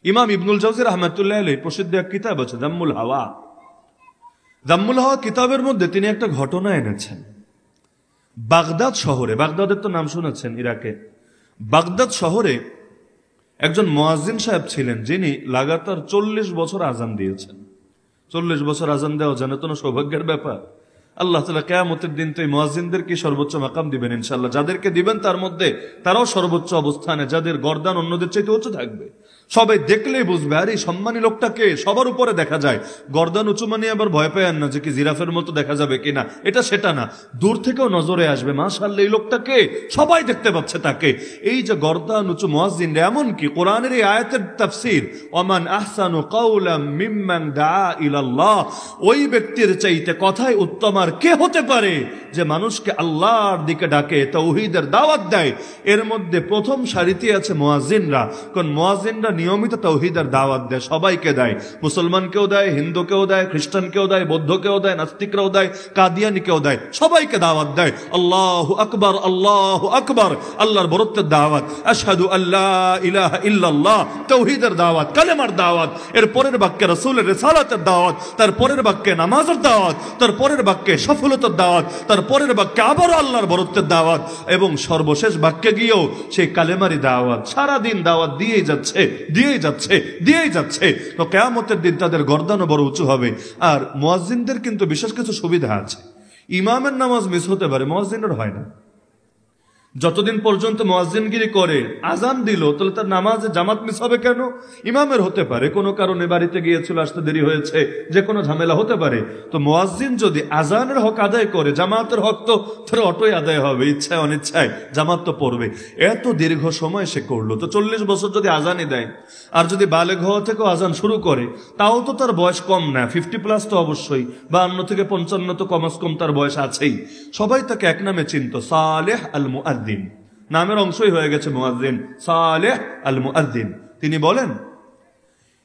ইমাম ইবনুল জাওজি রাহমাতুল্লাহ আলাইহি প্রসিদ্ধ এক কিতাব আছে যাম্মুল হাওয়া। যাম্মুল হাওয়া কিতাবের মধ্যে তিনি একটা ঘটনা এনেছেন। বাগদাদ শহরে, বাগদাদের তো নাম শুনেছেন, ইরাকে, বাগদাদ শহরে একজন মুয়াজ্জিন সাহেব ছিলেন যিনি লাগাতার 40 বছর আজান দিয়েছেন। 40 বছর আজান দেওয়া জানো তো না সৌভাগ্যের ব্যাপার। আল্লাহ তাআলা কিয়ামতের দিন তো এই মুয়াজ্জিনদেরকে সর্বোচ্চ মাকাম দিবেন ইনশাআল্লাহ। যাদেরকে দিবেন তার মধ্যে তারাও সর্বোচ্চ অবস্থানে, যাদের গর্দান অন্যদের চাইতে উঁচু থাকবে। সবাই দেখলেই বুঝবে আর এই সম্মানী লোকটাকে, সবার উপরে দেখা যায়। গর্দান উঁচু মানে আবার ভয় পায় না যে কি জিরাফের মতো দেখা যাবে কিনা, এটা সেটা না, দূর থেকেও নজরে আসবে, মাশাআল্লাহ এই লোকটাকে সবাই দেখতে পাচ্ছে তাকে। এই যে গর্দান উঁচু মুয়াজ্জিন, এমন কি কোরআনের এই আয়াতের তাফসীর ওয়ামান আহসানু কাওলাম মিম্মান দাআ ইলাল্লাহ, ওই ব্যক্তির চাইতে কথায় উত্তম আর কে হতে পারে যে মানুষকে আল্লাহর দিকে ডাকে, তাওহীদের দাওয়াত দেয়। এর মধ্যে প্রথম সারিতে আছে মুয়াজ্জিনরা, কারণ মুয়াজ্জিনরা নিয়মিত তাওহীদের দাওয়াত দেয়, সবাইকে দেয়, মুসলমানকেও দেয়, হিন্দুকেও দেয়, খ্রিস্টানকেও দেয়, বৌদ্ধকেও দেয়, নাস্তিকরাও দেয়, কাদিয়ানীকেও দেয়, সবাইকে দাওয়াত দেয়। আল্লাহু আকবার, আল্লাহু আকবার, আল্লাহর বরত্বের দাওয়াত, আশহাদু আল্লা ইলাহা ইল্লাল্লাহ, তাওহীদের দাওয়াত, কালেমার দাওয়াত। এর পরের বাক্যে রাসূলের রিসালাতের দাওয়াত, তার পরের বাক্যে নামাজের দাওয়াত, তার পরের বাক্যে সফলতার দাওয়াত, তার পরের বাক্যে আবারও আল্লাহর বরত্বের দাওয়াত, এবং সর্বশেষ বাক্যে গিয়েও সেই কালেমারি দাওয়াত। সারাদিন দাওয়াত দিয়েই যাচ্ছে, দিয়েই যাচ্ছে, দিয়েই যাচ্ছে। তো কিয়ামতের দিন তাদের গর্দানও বড় উঁচু হবে। আর মুয়াজ্জিনদের কিন্তু বিশেষ কিছু সুবিধা আছে। ইমামের নামাজ মিস হতে পারে, মুয়াজ্জিনের হয় না। যতদিন পর্যন্ত মুয়াজ্জিনগিরি করে, আজান দিল, তাহলে তার নামাজে জামাত মিস হবে কেন? ইমামের হতে পারে কোনো কারণে বাড়িতে গিয়েছিল, আসতে দেরি হয়েছে, যে কোনো ঝামেলা হতে পারে। তো মুয়াজ্জিন যদি আজানের হক আদায় করে, জামাতের হক তো তার অটোই আদায় হবে, ইচ্ছায় অনিচ্ছায় জামাত তো পড়বে। এত দীর্ঘ সময় সে করলো, তো 40 বছর যদি আজানই দেয়, আর যদি বালেগ হওয়া থেকেও আজান শুরু করে, তাও তো তার বয়স কম না, 50+ তো অবশ্যই, 52 থেকে 55 তো কমাস কম তার বয়স আছেই। সবাই তাকে এক নামে চিনত, সালেহ আল মুআদ্দিন, নামের অংশই হয়ে গেছে মুয়াজ্জিন, সালেহ আল মুআদ্দিন। তিনি বলেন,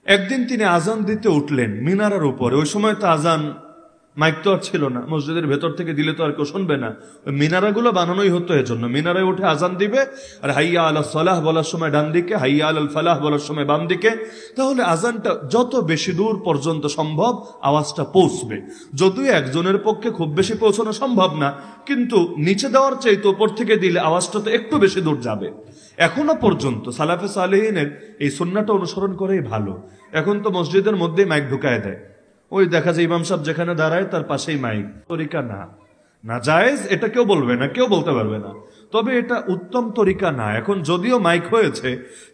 একদিন তিনি আজান দিতে উঠলেন মিনারার উপরে। ওই সময় তো আজান মাইক তো আর ছিল না, মসজিদের ভেতর থেকে দিলে তো আর কেউ শুনবে না, ওই মিনারাগুলো বানানোই হতো এজন্য। মিনারায় উঠে আজান দিবে, আর হাইয়া আলা সালাহ বলার সময় ডান দিকে, হাইয়া আল ফালাহ বলার সময় বাম দিকে। তাহলে আজানটা যত বেশি দূর পর্যন্ত সম্ভব আওয়াজটা পৌঁছবে। যদিও একজনের পক্ষে খুব বেশি পৌঁছানো সম্ভব না, কিন্তু নিচে দেওয়ার চাইতে উপর থেকে দিলে আওয়াজটা তো একটু বেশি দূর যাবে। এখনো পর্যন্ত সালাফে সালেহিনের এই সুন্নাহটা অনুসরণ করেই ভালো। এখন তো মসজিদের মধ্যেই মাইক ঢুকায় দেয়, ওই দেখা যায় ইমাম সাহেব যেখানে দাঁড়ায় তার পাশেই মাইক। তরিকা না, না জায়েজ, এটা কেউ বলবে না, কেউ বলতে পারবে না, তবে এটা উত্তম তরিকা না। এখন যদিও মাইক হয়েছে,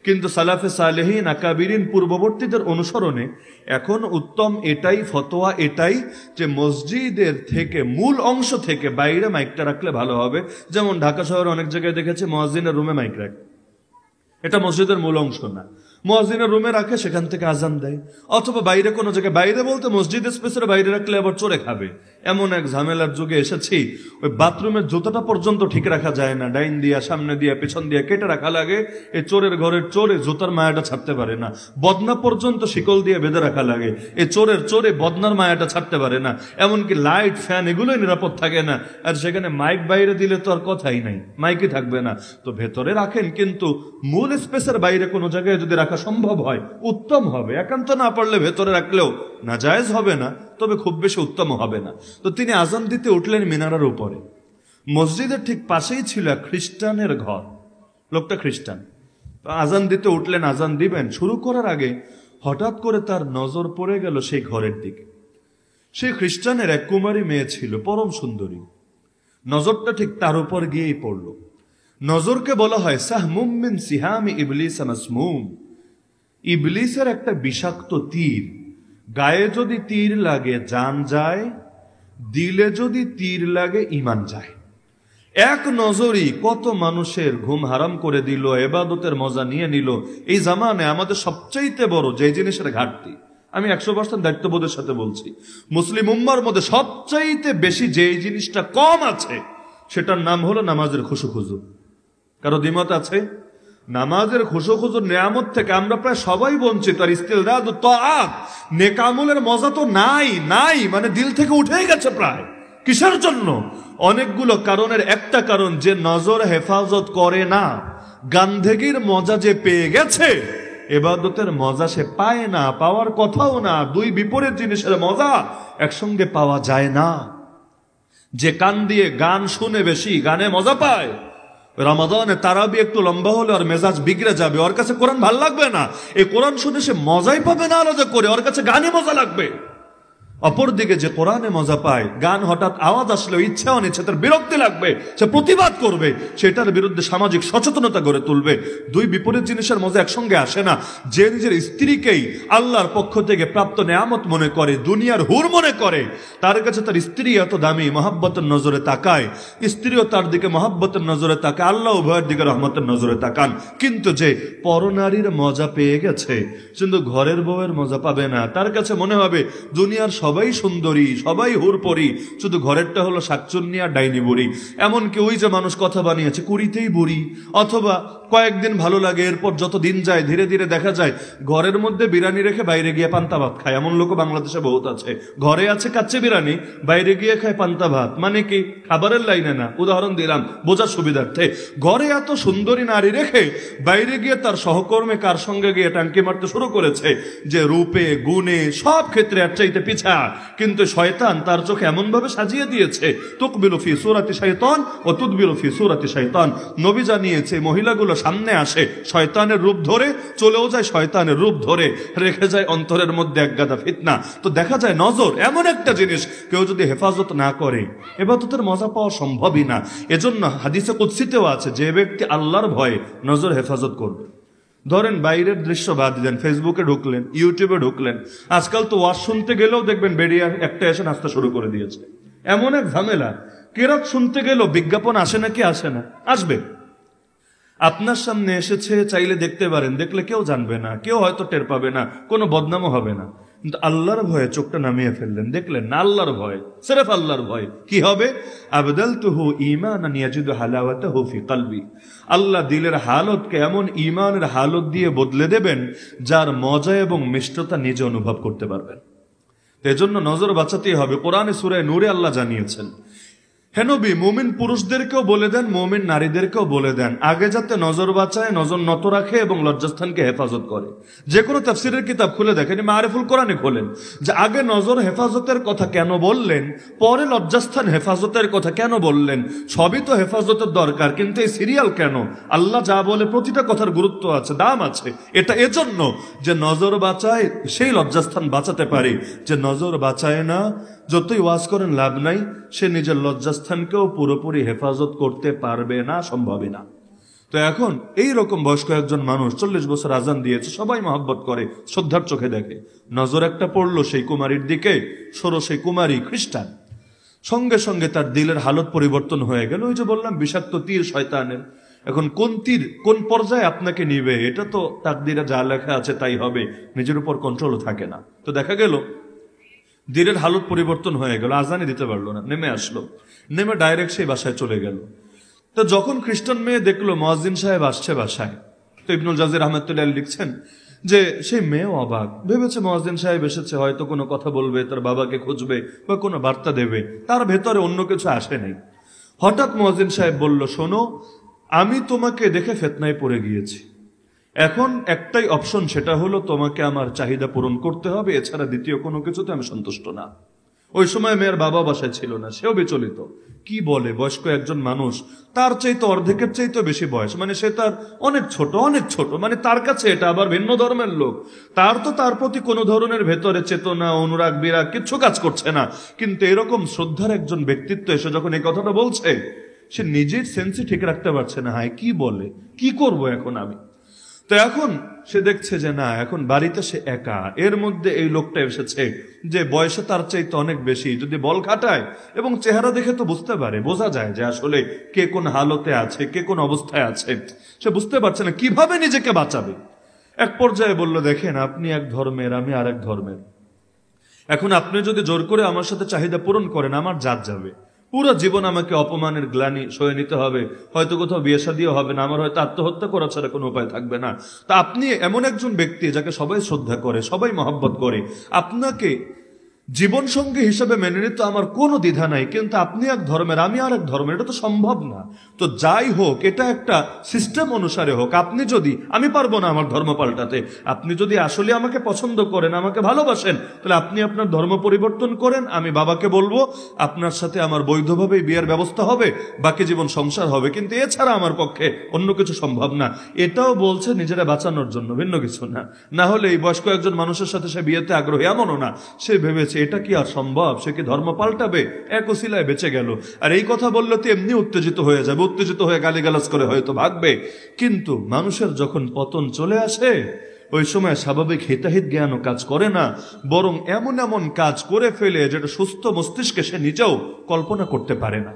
কিন্তু সালাফে সালেহিন আকাবিরিন পূর্ববর্তীদের অনুসরণে এখন উত্তম এটাই, ফতোয়া এটাই, যে মসজিদের থেকে মূল অংশ থেকে বাইরে মাইকটা রাখলে ভালো হবে। যেমন ঢাকা শহরে অনেক জায়গায় দেখেছি মুয়াজ্জিনের রুমে মাইক রাখে, এটা মসজিদের মূল অংশ না, মুয়াজ্জিনের রুমে রাখে, সেখান থেকে আজান দেয়। অথবা বাইরে কোনো জায়গায়, বাইরে বলতে মসজিদ স্পেসের বাইরে রাখলে আবার চোরে খাবে। এমন এক ঝামেলার যুগে এসেছি, ওই বাথরুমের জুতাটা পর্যন্ত ঠিক রাখা যায় না, ডাইন দিয়া, সামনে দিয়া, পেছন দিয়া কেটে রাখা লাগে। এই চোরের ঘরের চোরে জুতার মায়াটা ছাড়তে পারে না, বদনা পর্যন্ত শিকল দিয়ে বেঁধে রাখা লাগে। এই চোরে বদনার মায়াটা ছাড়তে পারে না, এমনকি লাইট, ফ্যান এগুলোই নিরাপদ থাকে না। আর সেখানে মাইক বাইরে দিলে তো আর কথাই নাই, মাইকই থাকবে না। তো ভেতরে রাখেন, কিন্তু মূল স্পেসের বাইরে কোনো জায়গায় যদি রাখা সম্ভব হয় উত্তম হবে। একান্ত না পারলে ভেতরে রাখলেও নাজায়েজ হবে না, তবে খুব বেশি উত্তম হবে না। তো তিনি আজান দিতে উঠলেন মিনারার উপরে। মসজিদের ঠিক পাশেই ছিল খ্রিস্টানের ঘর, লোকটা খ্রিস্টান। আজান দিতে উঠলেন, আজান দিবেন, শুরু করার আগে হঠাৎ করে তার নজর পড়ে গেল সেই ঘরের দিকে। সেই খ্রিস্টানের এক কুমারী মেয়ে ছিল, পরম সুন্দরী। নজরটা ঠিক তার উপর গিয়েই পড়ল। নজরকে বলা হয় সাহমুম মিন সিহামি ইবলিস মাসমুম, ইবলিসের একটা বিষাক্ত তীর। গায়ে যদি তীর লাগে জান যায়, দিলে যদি তীর লাগে ঈমান যায়। এক নজরই কত মানুষের ঘুম হারাম করে দিল, ইবাদতের মজা নিয়ে নিল। এই জামানে আমাদের সবচাইতে বড় যে জিনিসের ঘাটতি, আমি 100% দায়িত্ববোধের সাথে বলছি, মুসলিম উম্মার মধ্যে সবচাইতে বেশি যে জিনিসটা কম আছে, সেটার নাম হলো নামাজের খুশু। কারো দ্বিমত আছে? নামাজের খুশুর নিয়ামত থেকে আমরা প্রায় সবাই বঞ্চিত। আর ইস্তিলদাদ তাআত, নেক আমলের মজা তো নাই, মানে দিল থেকে উঠেই গেছে প্রায়। কিসের জন্য? অনেকগুলো কারণের একটা কারণ, যে নজর হেফাজত করে না, গান্ধীগির মজা যে পেয়ে গেছে, ইবাদতের মজা সে পায় না, পাওয়ার কথাও না। দুই বিপরীত জিনিসের মজা একসঙ্গে পাওয়া যায় না। যে কান দিয়ে গান শুনে বেশি, গানে মজা পায়, রমাদানে তারাবি একটু লম্বা হলে আর মেজাজ বিগড়ে যাবে, ওর কাছে কোরআন ভাল লাগবে না। এই কোরআন শুনে সে মজাই পাবে না আলাদা করে, ওর কাছে গানে মজা লাগবে। অপরদিকে যে কোরআনে মজা পায়, গান হঠাৎ আওয়াজ আসলে ইচ্ছা অনিচ্ছা তার বিরক্তি লাগবে, সে প্রতিবাদ করবে, সেটার বিরুদ্ধে সামাজিক সচেতনতা গড়ে তুলবে। দুই বিপরীত জিনিসের মজা একসঙ্গে আসে না। যে নিজের স্ত্রীকেই আল্লাহর পক্ষ থেকে প্রাপ্ত নেয়ামত মনে করে, দুনিয়ার হুর মনে করে, তার কাছে তার স্ত্রী এত দামি, মহাব্বতের নজরে তাকায়, স্ত্রীও তার দিকে মহাব্বতের নজরে তাকায়, আল্লাহ উভয়ের দিকে রহমতের নজরে তাকান। কিন্তু যে পরনারীর মজা পেয়ে গেছে, কিন্তু ঘরের বউয়ের মজা পাবে না। তার কাছে মনে হবে দুনিয়ার সবাই সুন্দরী, সবাই হুরপরি, শুধু ঘরেরটা হলো শাকচুন্নি আর ডাইনি বুড়ি। এমনকি ওই যে মানুষ কথা বানিয়েছে কুড়িতেই বুড়ি, অথবা কয়েকদিন ভালো লাগে, এরপর যত দিন যায় ধীরে ধীরে দেখা যায় ঘরের মধ্যে বিরিয়ানি রেখে বাইরে গিয়ে পান্তা ভাত খায়। এমন লোক বাংলাদেশে বহুত আছে, ঘরে আছে কাচ্চি বিরিয়ানি, বাইরে গিয়ে খায় পান্তা ভাত। মানে কি? খাবারের লাইনে না, উদাহরণ দিলাম বোঝার সুবিধার্থে। ঘরে এত সুন্দরী নারী রেখে বাইরে গিয়ে তার সহকর্মী কার সঙ্গে গিয়ে টাঙ্কি মারতে শুরু করেছে, যে রূপে গুণে সব ক্ষেত্রে এর চাইতে পিছা না, কিন্তু শয়তান তার চোখে এমন ভাবে সাজিয়ে দিয়েছে, তুকবিলু ফি সূরাতি শাইতান ও তুদবিরু ফি সূরাতি শাইতান। নবী জানিয়েছে মহিলাগুলো সামনে আসে শয়তানের রূপ ধরে, চলেও যায় শয়তানের রূপ ধরে, রেখে যায় অন্তরের মধ্যে এক গাদা ফিতনা। তো দেখা যায় নজর এমন একটা জিনিস, কেউ যদি হেফাজত না করে ইবাদতের মজা পাওয়া সম্ভবই না। এজন্য হাদিসে কুদসিতেও আছে, যে ব্যক্তি আল্লাহর ভয়ে নজর হেফাজত করবে। ধরেন বাইরের দৃশ্য বাদ দেন, ফেসবুকে ঢুকলেন, ইউটিউবে ঢুকলেন, আজকাল তো ওয়াজ শুনতে গেলেও দেখবেন বেরিয়ে একটা এসে নাস্তা শুরু করে দিয়েছে। এমন এক ঝামেলা, কেরাত শুনতে গেলেও বিজ্ঞাপন আসে নাকি আসে না, আসবে। আপনার সামনে এসেছে, চাইলে দেখতে পারেন, দেখলে কেউ জানবে না, কেউ হয়তো টের পাবে না, কোনো বদনামও হবে না। কিন্তু আল্লাহর ভয়ে চোখটা নামিয়ে ফেললেন, দেখলেন না, আল্লাহর ভয়, সির্ফ আল্লাহর ভয়, কি হবে? আবদালতুহু ঈমানান ইয়াজিদু হালাওয়াতাহু ফি কলবি। আল্লাহ দিলের হালতকে এমন ঈমানের হালত দিয়ে বদলে দেবেন, যার মজা এবং মিষ্টতা নিজে অনুভব করতে পারবেন। এজন্য নজর বাঁচাতেই হবে। কোরআনে সূরা নূরে আল্লাহ জানিয়েছেন, হে নবী, মুমিন পুরুষদেরকেও বলে দেন, মুমিন নারীদেরকেও বলে দেন, আগে যাতে নজর বাঁচায়, নজর নত রাখে এবং লজ্জাস্থানকে হেফাজত করে। যে কোনো তাফসীরের কিতাব খুলে দেখেন, মারিফুল কোরআনে খোলেন, যে আগে নজর হেফাজতের কথা কেন বললেন, পরে লজ্জাস্থান হেফাজতের কথা কেন বললেন। সবই তো হেফাজতের দরকার, কিন্তু এই সিরিয়াল কেন? আল্লাহ যা বলে প্রতিটা কথার গুরুত্ব আছে, দাম আছে। এটা এজন্য যে নজর বাঁচায় সেই লজ্জাস্থান বাঁচাতে পারে, যে নজর বাঁচায় না, যতই ওয়াজ করেন লাভ নাই, সে নিজের লজ্জাস্থানকেও পুরোপুরি হেফাজত করতে পারবে না, সম্ভবই না। তো এখন এই রকম বয়স্ক একজন মানুষ 40 বছর আজান দিয়েছে, সবাই মহব্বত করে, শ্রদ্ধার চোখে দেখে, নজর একটা পড়লো সেই কুমারীর দিকে, সরো সেই কুমারী খ্রিস্টান, সঙ্গে সঙ্গে তার দিলের হালত পরিবর্তন হয়ে গেল। ওই যে বললাম বিষাক্ত তীর শয়তানের। এখন কোন তীর কোন পর্যায়ে আপনাকে নিবে, এটা তো তাকদীরে যা লেখা আছে তাই হবে, নিজের উপর কন্ট্রোলও থাকে না। তো দেখা গেল দিলের হালত পরিবর্তন হয়ে গেল, আজানই দিতে পারলো না, নেমে আসলো, নেমে ডাইরেক্ট সেই বাসায় চলে গেল। তো যখন খ্রিস্টান মেয়ে দেখলো মুয়াজ্জিন সাহেব আসছে বাসায়, তো ইবনুল জাজির রহমাতুল্লাহ লিখছেন যে সেই মেয়েও অবাক, ভেবেছে মুয়াজ্জিন সাহেব এসেছে, হয়তো কোনো কথা বলবে, তার বাবাকে খুঁজবে বা কোনো বার্তা দেবে, তার ভেতরে অন্য কিছু আসে নাই। হঠাৎ মুয়াজ্জিন সাহেব বলল, শোনো, আমি তোমাকে দেখে ফিতনায় পড়ে গিয়েছি, এখন একটাই অপশন, সেটা হলো তোমাকে আমার চাহিদা পূরণ করতে হবে, এছাড়া দ্বিতীয় কোনো কিছুতে আমি সন্তুষ্ট না। ওই সময় মেয়ের বাবা বাসায় ছিল না, সেও বিচলিত। কি বলে, বয়স্ক একজন মানুষ, তার চাইতে অর্ধেকের চাইতে বেশি বয়স, মানে সে তার অনেক ছোট, অনেক ছোট, মানে তার কাছে এটা আবার ভিন্ন ধর্মের লোক, তার তো তার প্রতি কোনো ধরনের ভেতরে চেতনা, অনুরাগ, বিরাগ কিচ্ছু কাজ করছে না। কিন্তু এরকম শ্রদ্ধার একজন ব্যক্তিত্ব এসে যখন এই কথাটা বলছে, সে নিজের সেন্সই ঠিক রাখতে পারছে না, হায় কি বলে, কি করব এখন আমি। তো এখন সে দেখছে যে না, এখন বাড়িতে সে একা, এর মধ্যে এই লোকটা এসেছে যে বয়সে তার চাইতে অনেক বেশি, যদি বল খাটায় এবং চেহারা দেখে তো বুঝতে পারে, বোঝা যায় যে আসলে কে কোন হালতে আছে, কে কোন অবস্থায় আছে, সে বুঝতে পারছে না কিভাবে নিজেকে বাঁচাবে। এক পর্যায়ে বলল, দেখেন, আপনি এক ধর্মের, আমি আর এক ধর্মের, এখন আপনি যদি জোর করে আমার সাথে চাহিদা পূরণ করেন, আমার জাত যাবে, পুরো জীবন আমাকে অপমানের গ্লানি সয়ে নিতে হবে, হয়তো কোথাও বিয়ে শাদীও হবে না, আমার হয়তো আত্মহত্যা করা ছাড়া কোনো উপায় থাকবে না। তা আপনি এমন একজন ব্যক্তি যাকে সবাই শ্রদ্ধা করে, সবাই মহব্বত করে, আপনাকে জীবন সঙ্গী হিসেবে মেনে নিতে আমার কোনো দ্বিধা নাই, কিন্তু আপনি এক ধর্মের, আমি আর এক ধর্মের, এটা তো সম্ভব না। তো যাই হোক, এটা একটা সিস্টেম অনুসারে হোক, আপনি যদি, আমি পারবো না আমার ধর্ম পাল্টাতে, আপনি যদি আসলে আমাকে পছন্দ করেন, আমাকে ভালোবাসেন, তাহলে আপনি আপনার ধর্ম পরিবর্তন করেন, আমি বাবাকে বলবো আপনার সাথে আমার বৈধভাবেই বিয়ের ব্যবস্থা হবে, বাকি জীবন সংসার হবে, কিন্তু এছাড়া আমার পক্ষে অন্য কিছু সম্ভব না। এটাও বলছে নিজেরা বাঁচানোর জন্য, ভিন্ন কিছু না। না হলে এই বয়স্ক একজন মানুষের সাথে সে বিয়েতে আগ্রহী এমনও না, সে ভেবেছে এটা কি আর সম্ভব, সে কি ধর্ম পাল্টাবে, এক ওসিলায় বেঁচে গেল। আর এই কথা বললে তো এমনি উত্তেজিত হয়ে যাবে, উত্তেজিত হয়ে গালিগালাজ করে হয়তো ভাগবে। কিন্তু মানুষের যখন পতন চলে আসে, ওই সময় স্বাভাবিক হিতাহিত জ্ঞানও কাজ করে না, বরং এমন এমন কাজ করে ফেলে যেটা সুস্থ মস্তিষ্কে সে নিজেও কল্পনা করতে পারে না।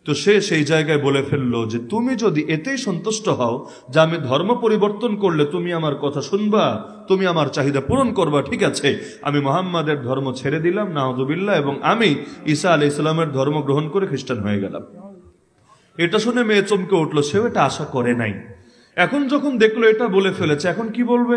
তো সে সেই জায়গায় বলে ফেললো যে তুমি যদি এতেই সন্তুষ্ট হও যে আমি ধর্ম পরিবর্তন করলে তুমি আমার কথা শুনবা, তুমি আমার চাহিদা পূরণ করবা, ঠিক আছে, আমি মুহাম্মাদের ধর্ম ছেড়ে দিলাম, নাউযুবিল্লাহ, এবং আমি ঈসা আলাইহিস সালামের ধর্ম গ্রহণ করে খ্রিস্টান হয়ে গেলাম। এটা শুনে মেয়ে চমকে উঠলো, সেও এটা আশা করে নাই। এখন যখন দেখলো এটা বলে ফেলেছে, এখন কি বলবে,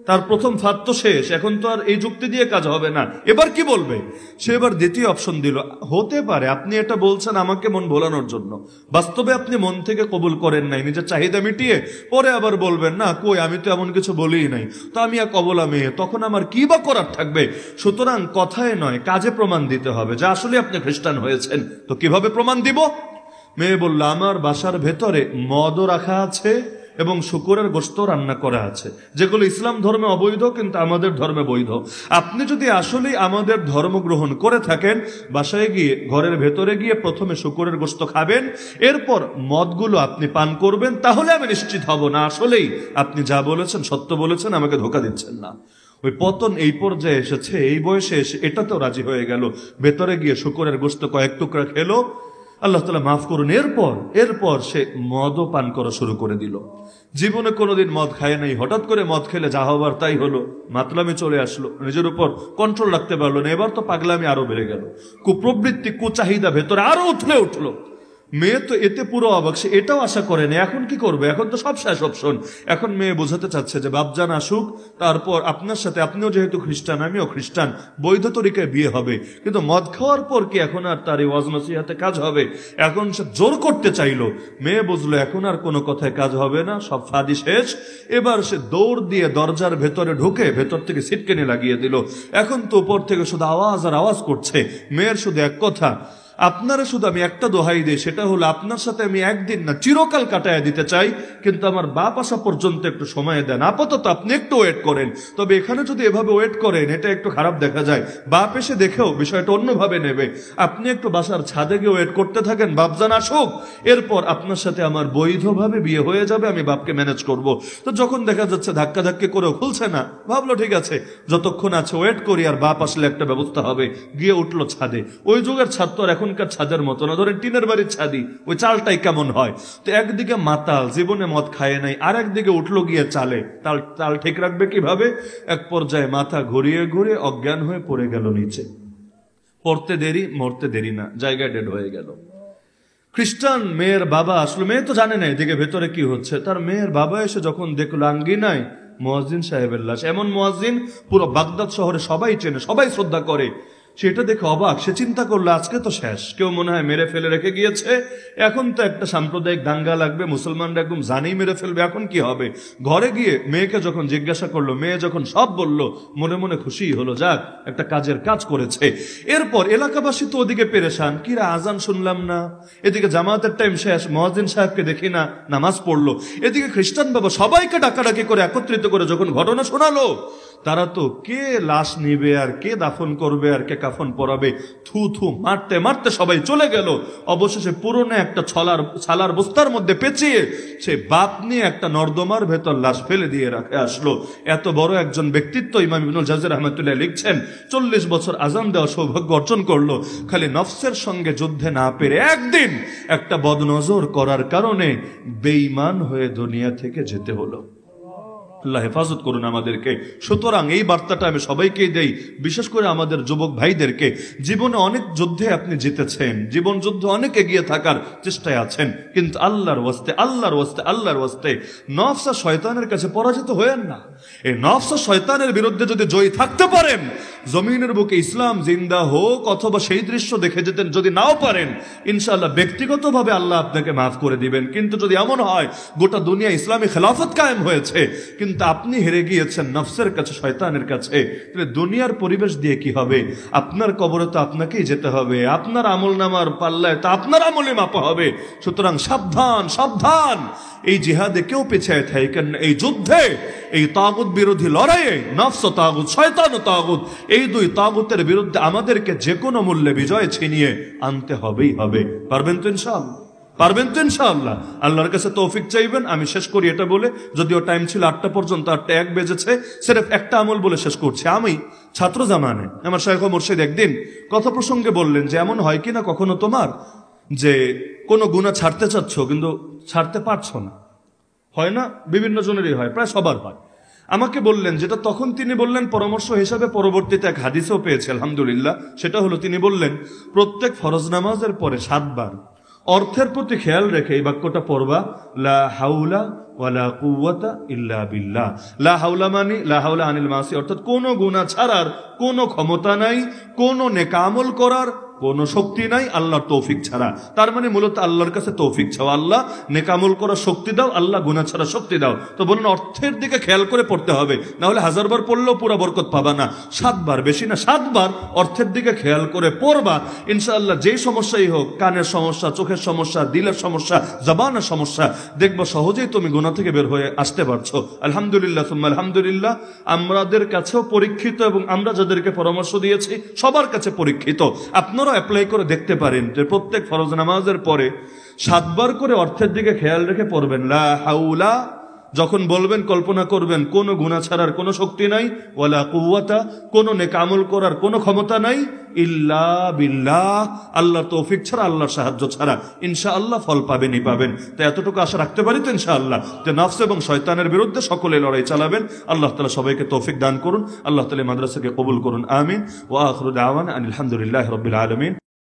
তার প্রথম ফাঁদ তো শেষ, এখন তো আর এই যুক্তি দিয়ে কাজ হবে না, এবার কি বলবে? সে এবার দ্বিতীয় অপশন দিল, হতে পারে আপনি এটা বলছেন আমাকে মন ভোলানোর জন্য, বাস্তবে আপনি মন থেকে কবুল করেন নাই, নিজের চাহিদা মিটিয়ে পরে আবার বলবেন না কই আমি তো এমন কিছু বলিই নাই, তো আমি এক অবলা মেয়ে, তখন আমার কি বা করার থাকবে? সুতরাং কথায় নয় কাজে প্রমাণ দিতে হবে যে আসলে আপনি খ্রিস্টান হয়েছেন। তো কিভাবে প্রমাণ দিব? মেয়ে বলল, আমার বাসার ভেতরে মদও রাখা আছে এবং শুকরের গোশত রান্না করা আছে, যেগুলো ইসলাম ধর্মে অবৈধ কিন্তু আমাদের ধর্মে বৈধ। আপনি যদি আসলেই আমাদের ধর্ম গ্রহণ করে থাকেন, বাসায় গিয়ে ঘরের ভেতরে গিয়ে প্রথমে শুকরের গোশত খাবেন, এরপর মদগুলো আপনি পান করবেন, তাহলে আমি নিশ্চিত হব না আসলেই আপনি যা বলেছেন সত্য বলেছেন, আমাকে ধোঁকা দিচ্ছেন না। ওই পতন এই পর্যায়ে এসেছে, এই বয়সে এসে এটাতেও রাজি হয়ে গেল, ভেতরে গিয়ে শুকরের গোশত কয়েক টুকরা খেলো, আল্লাহ তাআলা মাফ করুন। এরপর সে মদও পান করা শুরু করে দিল। জীবনে কোনোদিন মদ খায় নাই, হঠাৎ করে মদ খেলে যা হবার তাই হলো, মাতলামি চলে আসলো, নিজের উপর কন্ট্রোল রাখতে পারলো না, এবার তো পাগলামি আরো বেড়ে গেল, কুপ্রবৃত্তি কুচাহিদা ভেতরে আরো উঠলো। মেয়ে তো এতে পুরো অবাক, সে এটাও আশা করেনি। এখন কি করবে? এখন তো সব শেষ অপশন। এখন মেয়ে বোঝাতে চাচ্ছে যে বাপজান আসুক, তারপর আপনার সাথে, আপনিও যেহেতু খ্রিস্টান আমিও খ্রিস্টান, বৈধ তরিকায় বিয়ে হবে, কিন্তু মদ খাওয়ার পর কি এখন আর তার এই ওয়াজ নসিহতে কাজ হবে? এখন সে জোর করতে চাইলো। মেয়ে বুঝলো এখন আর কোনো কথায় কাজ হবে না, সব ফাঁদি শেষ। এবার সে দৌড় দিয়ে দরজার ভেতরে ঢুকে ভেতর থেকে সিটকেনি লাগিয়ে দিল। এখন তো উপর থেকে শুধু আওয়াজ আর আওয়াজ করছে। মেয়ের শুধু এক কথা, আপনারা শুধু আমি একটা দোহাই দিই, সেটা হলো আপনার সাথে আমি একদিন না চিরকাল কাটায় দিতে চাই, কিন্তু আমার বাপ আসা পর্যন্ত একটু সময় দেন, আপাতত আপনি একটু ওয়েট করেন। তবে এখানে যদি এভাবে ওয়েট করেন এটা একটু খারাপ দেখা যায়, বাপ এসে দেখেও বিষয়টা অন্যভাবে নেবে। আপনি একটু বাসার ছাদে গিয়ে ওয়েট করতে থাকেন, বাপজান আসুক, এরপর আপনার সাথে আমার বৈধভাবে বিয়ে হয়ে যাবে, আমি বাপকে ম্যানেজ করব। তো যখন দেখা যাচ্ছে ধাক্কাধাক্কি করেও খুলছে না, ভাবলো ঠিক আছে যতক্ষণ আছে ওয়েট করি, আর বাপ আসলে একটা ব্যবস্থা হবে। গিয়ে উঠলো ছাদে। ওই যুগের ছাদ তো এখনকার ছাদের মতো না, ধরেন টিনের বাড়ির ছাদি, ওই চালটাই কেমন হয়। তো একদিকে মাতাল, জীবনে মদ খায় নাই, আর একদিকে উঠলো গিয়ে চালে, তাল ঠিক রাখবে কিভাবে? এক পর্যায়ে মাথা ঘুরিয়ে ঘুরিয়ে অজ্ঞান হয়ে পড়ে গেল নিচে। পড়তে দেরি মরতে দেরি না, জায়গায় ডেড হয়ে গেল। খ্রিস্টান মেয়ের বাবা আসলো, মেয়ে তো জানে না এদিকে ভেতরে কি হচ্ছে। তার মেয়ের বাবা এসে যখন দেখলো আঙ্গিনায় মুয়াজ্জিন সাহেবের লাশ, এমন মুয়াজ্জিন পুরো বাগদাদ শহরে সবাই চেনে, সবাই শ্রদ্ধা করে, সেটা দেখে অবাক। সে চিন্তা করলো আজকে তো শেষ, কেউ মনে হয় মেরে ফেলে রেখে গিয়েছে, এখন তো একটা সাম্প্রদায়িক দাঙ্গা লাগবে, মুসলমানরা একদম জানেই মেরে ফেলবে, এখন কি হবে? ঘরে গিয়ে মেয়েকে যখন জিজ্ঞাসা করলো, মেয়ে যখন সব বলল, মনে মনে খুশি হলো, যাক একটা কাজের কাজ করেছে। এরপর এলাকাবাসী তো ওদিকে পেরেশান, কিরা আজান শুনলাম না, এদিকে জামাতের টাইম শেষ, মুয়াজ্জিন সাহেবকে দেখি না, নামাজ পড়লো, এদিকে খ্রিস্টান বাবা সবাইকে ডাকাডাকি করে একত্রিত করে যখন ঘটনা শোনালো, তারা তো কে লাশ নিবে আর কে দাফন করবে আর কে কাফন পরাবে, থু মারতে মারতে সবাই চলে গেল। অবশেষে পুরনো একটা ছালার বস্তার মধ্যে পেঁচিয়ে সে বাপ নিয়ে একটা নর্দমার ভেতর লাশ ফেলে দিয়ে রাখে আসলো। এত বড় একজন ব্যক্তিত্ব ইমাম ইবনুল জাওজি রাহমাতুল্লাহ লিখছেন, 40 বছর আজান দেওয়া সৌভাগ্য অর্জন করলো, খালি নফসের সঙ্গে যুদ্ধে না পেরে একদিন একটা বদনজর করার কারণে বেঈমান হয়ে দুনিয়া থেকে যেতে হলো। আল্লাহ হেফাজত করুন আমাদেরকে। সুতরাং এই বার্তাটা আমি সবাইকেই দেই, বিশেষ করে আমাদের যুবক ভাইদেরকে। জীবনে অনেক যুদ্ধে আপনি জিতেছেন, জীবন যুদ্ধে অনেক এগিয়ে থাকার চেষ্টায় আছেন, কিন্তু আল্লাহর ওয়াস্তে নফস আর শয়তানের কাছে পরাজিত হয়েন না। এই নফস আর শয়তানের বিরুদ্ধে যদি জয়ী থাকতে পারেন, জমিনের বুকে ইসলাম জিন্দা হোক অথবা সেই দৃশ্য দেখে যেতেন, যদি নাও পারেন ইনশাআল্লাহ ব্যক্তিগতভাবে আল্লাহ আপনাকে মাফ করে দিবেন। কিন্তু যদি এমন হয় গোটা দুনিয়া ইসলামী খেলাফত কায়েম হয়েছে কিন্তু আপনি হেরে গিয়েছেন নফসের কাছে, শয়তানের কাছে, তাহলে দুনিয়ার পরিবেশ দিয়ে কি হবে? আপনার কবরে তো আপনাকেই যেতে হবে, আপনার আমল নামার পাল্লায় তো আপনার আমলে মাপা হবে। সুতরাং সাবধান, এই জিহাদে কেউ পেছায় থাকেন না। এই যুদ্ধে, এই তাগুত বিরোধী লড়াইয়ে, নফস ও তাগুত, শয়তান ও তাগুত, এই দুই তাগুতের বিরুদ্ধে আমাদেরকে যে কোনো মূল্যে বিজয় ছিনিয়ে আনতে হবেই হবে। পারবেন তো ইনশাআল্লাহ? আল্লাহর কাছে তৌফিক চাইবেন। আমি শেষ করি এটা বলে, যদিও টাইম ছিল 8টা পর্যন্ত, 8টা 1 বেজেছে, সির্ফ একটা আমল বলে শেষ করছি। আমি ছাত্র জামানে আমার শাইখ মুর্শিদ একদিন কথা প্রসঙ্গে বললেন যে এমন হয় কিনা কখনো তোমার যে কোনো গুনাহ ছাড়তে চাচ্ছ কিন্তু ছাড়তে পারছো না? হয় না? বিভিন্ন জনেরই হয়, প্রায় সবার হয়। আমাকে বললেন, যেটা তখন তিনি বললেন পরামর্শ হিসাবে, পরবর্তীতে এক হাদিসেও পেয়েছে আলহামদুলিল্লাহ, সেটা হলো তিনি বললেন প্রত্যেক ফরজ নামাজের পরে 7 বার অর্থের প্রতি খেয়াল রেখে এই বাক্যটা পড়বা, লা হাউলা ওয়ালা কুওয়াতা ইল্লা বিল্লাহ। লা হাওলা মানে লা হাওলা আনিল মাসি, অর্থাৎ কোনো গুনাহ ছাড়ার কোনো ক্ষমতা নাই, কোনো নেক আমল করার কোনো শক্তি নাই আল্লাহর তৌফিক ছাড়া। তার মানে মূলত আল্লাহর কাছে তৌফিক চাওয়া, আল্লাহ নেক আমল করার শক্তি দাও, আল্লাহ গুনাহ ছাড়া শক্তি দাও। তো বলুন অর্থের দিকে খেয়াল করে পড়তে হবে, না হলে 1000 বার পড়লেও পুরো বরকত পাবা না। 7 বার, বেশি না 7 বার অর্থের দিকে খেয়াল করে পড়বা, ইনশাআল্লাহ যেই সমস্যাই হোক, কানের সমস্যা, চোখের সমস্যা, দিলের সমস্যা, জবানের সমস্যা, দেখবো সহজেই তুমি গুনাহ থেকে বের হয়ে আসতে পারছো। আলহামদুলিল্লাহ সুম্মা আলহামদুলিল্লাহ। আমাদের কাছেও পরীক্ষিত এবং আমরা যাদেরকে পরামর্শ দিয়েছি সবার কাছে পরীক্ষিত। আপনারা অ্যাপ্লাই করে দেখতে পারেন যে প্রত্যেক ফরজ নামাজের পরে 7 বার করে অর্থের দিকে খেয়াল রেখে পড়বেন। লা হাওলা যখন বলবেন কল্পনা করবেন কোনো গুনাহ ছাড়ার কোনো শক্তি নাই, ওয়ালা কুওয়াতা কোনো নেক আমল করার কোনো ক্ষমতা নাই, ইল্লা বিল্লাহ আল্লাহর তৌফিক ছাড়া, আল্লাহর সাহায্য ছাড়া। ইনশাআল্লাহ ফল পাবেনই পাবেন। তো এতটুকু আশা রাখতে পারি তো ইনশাআল্লাহ যে নফস এবং শয়তানের বিরুদ্ধে সকলে লড়াই চালাবেন। আল্লাহ তাআলা সবাইকে তৌফিক দান করুন। আল্লাহ তাআলা মাদ্রাসাকে কবুল করুন, আমিন। ওয়া আখিরু দাওয়ানা আনিল হামদুলিল্লাহি রাব্বিল আলামিন।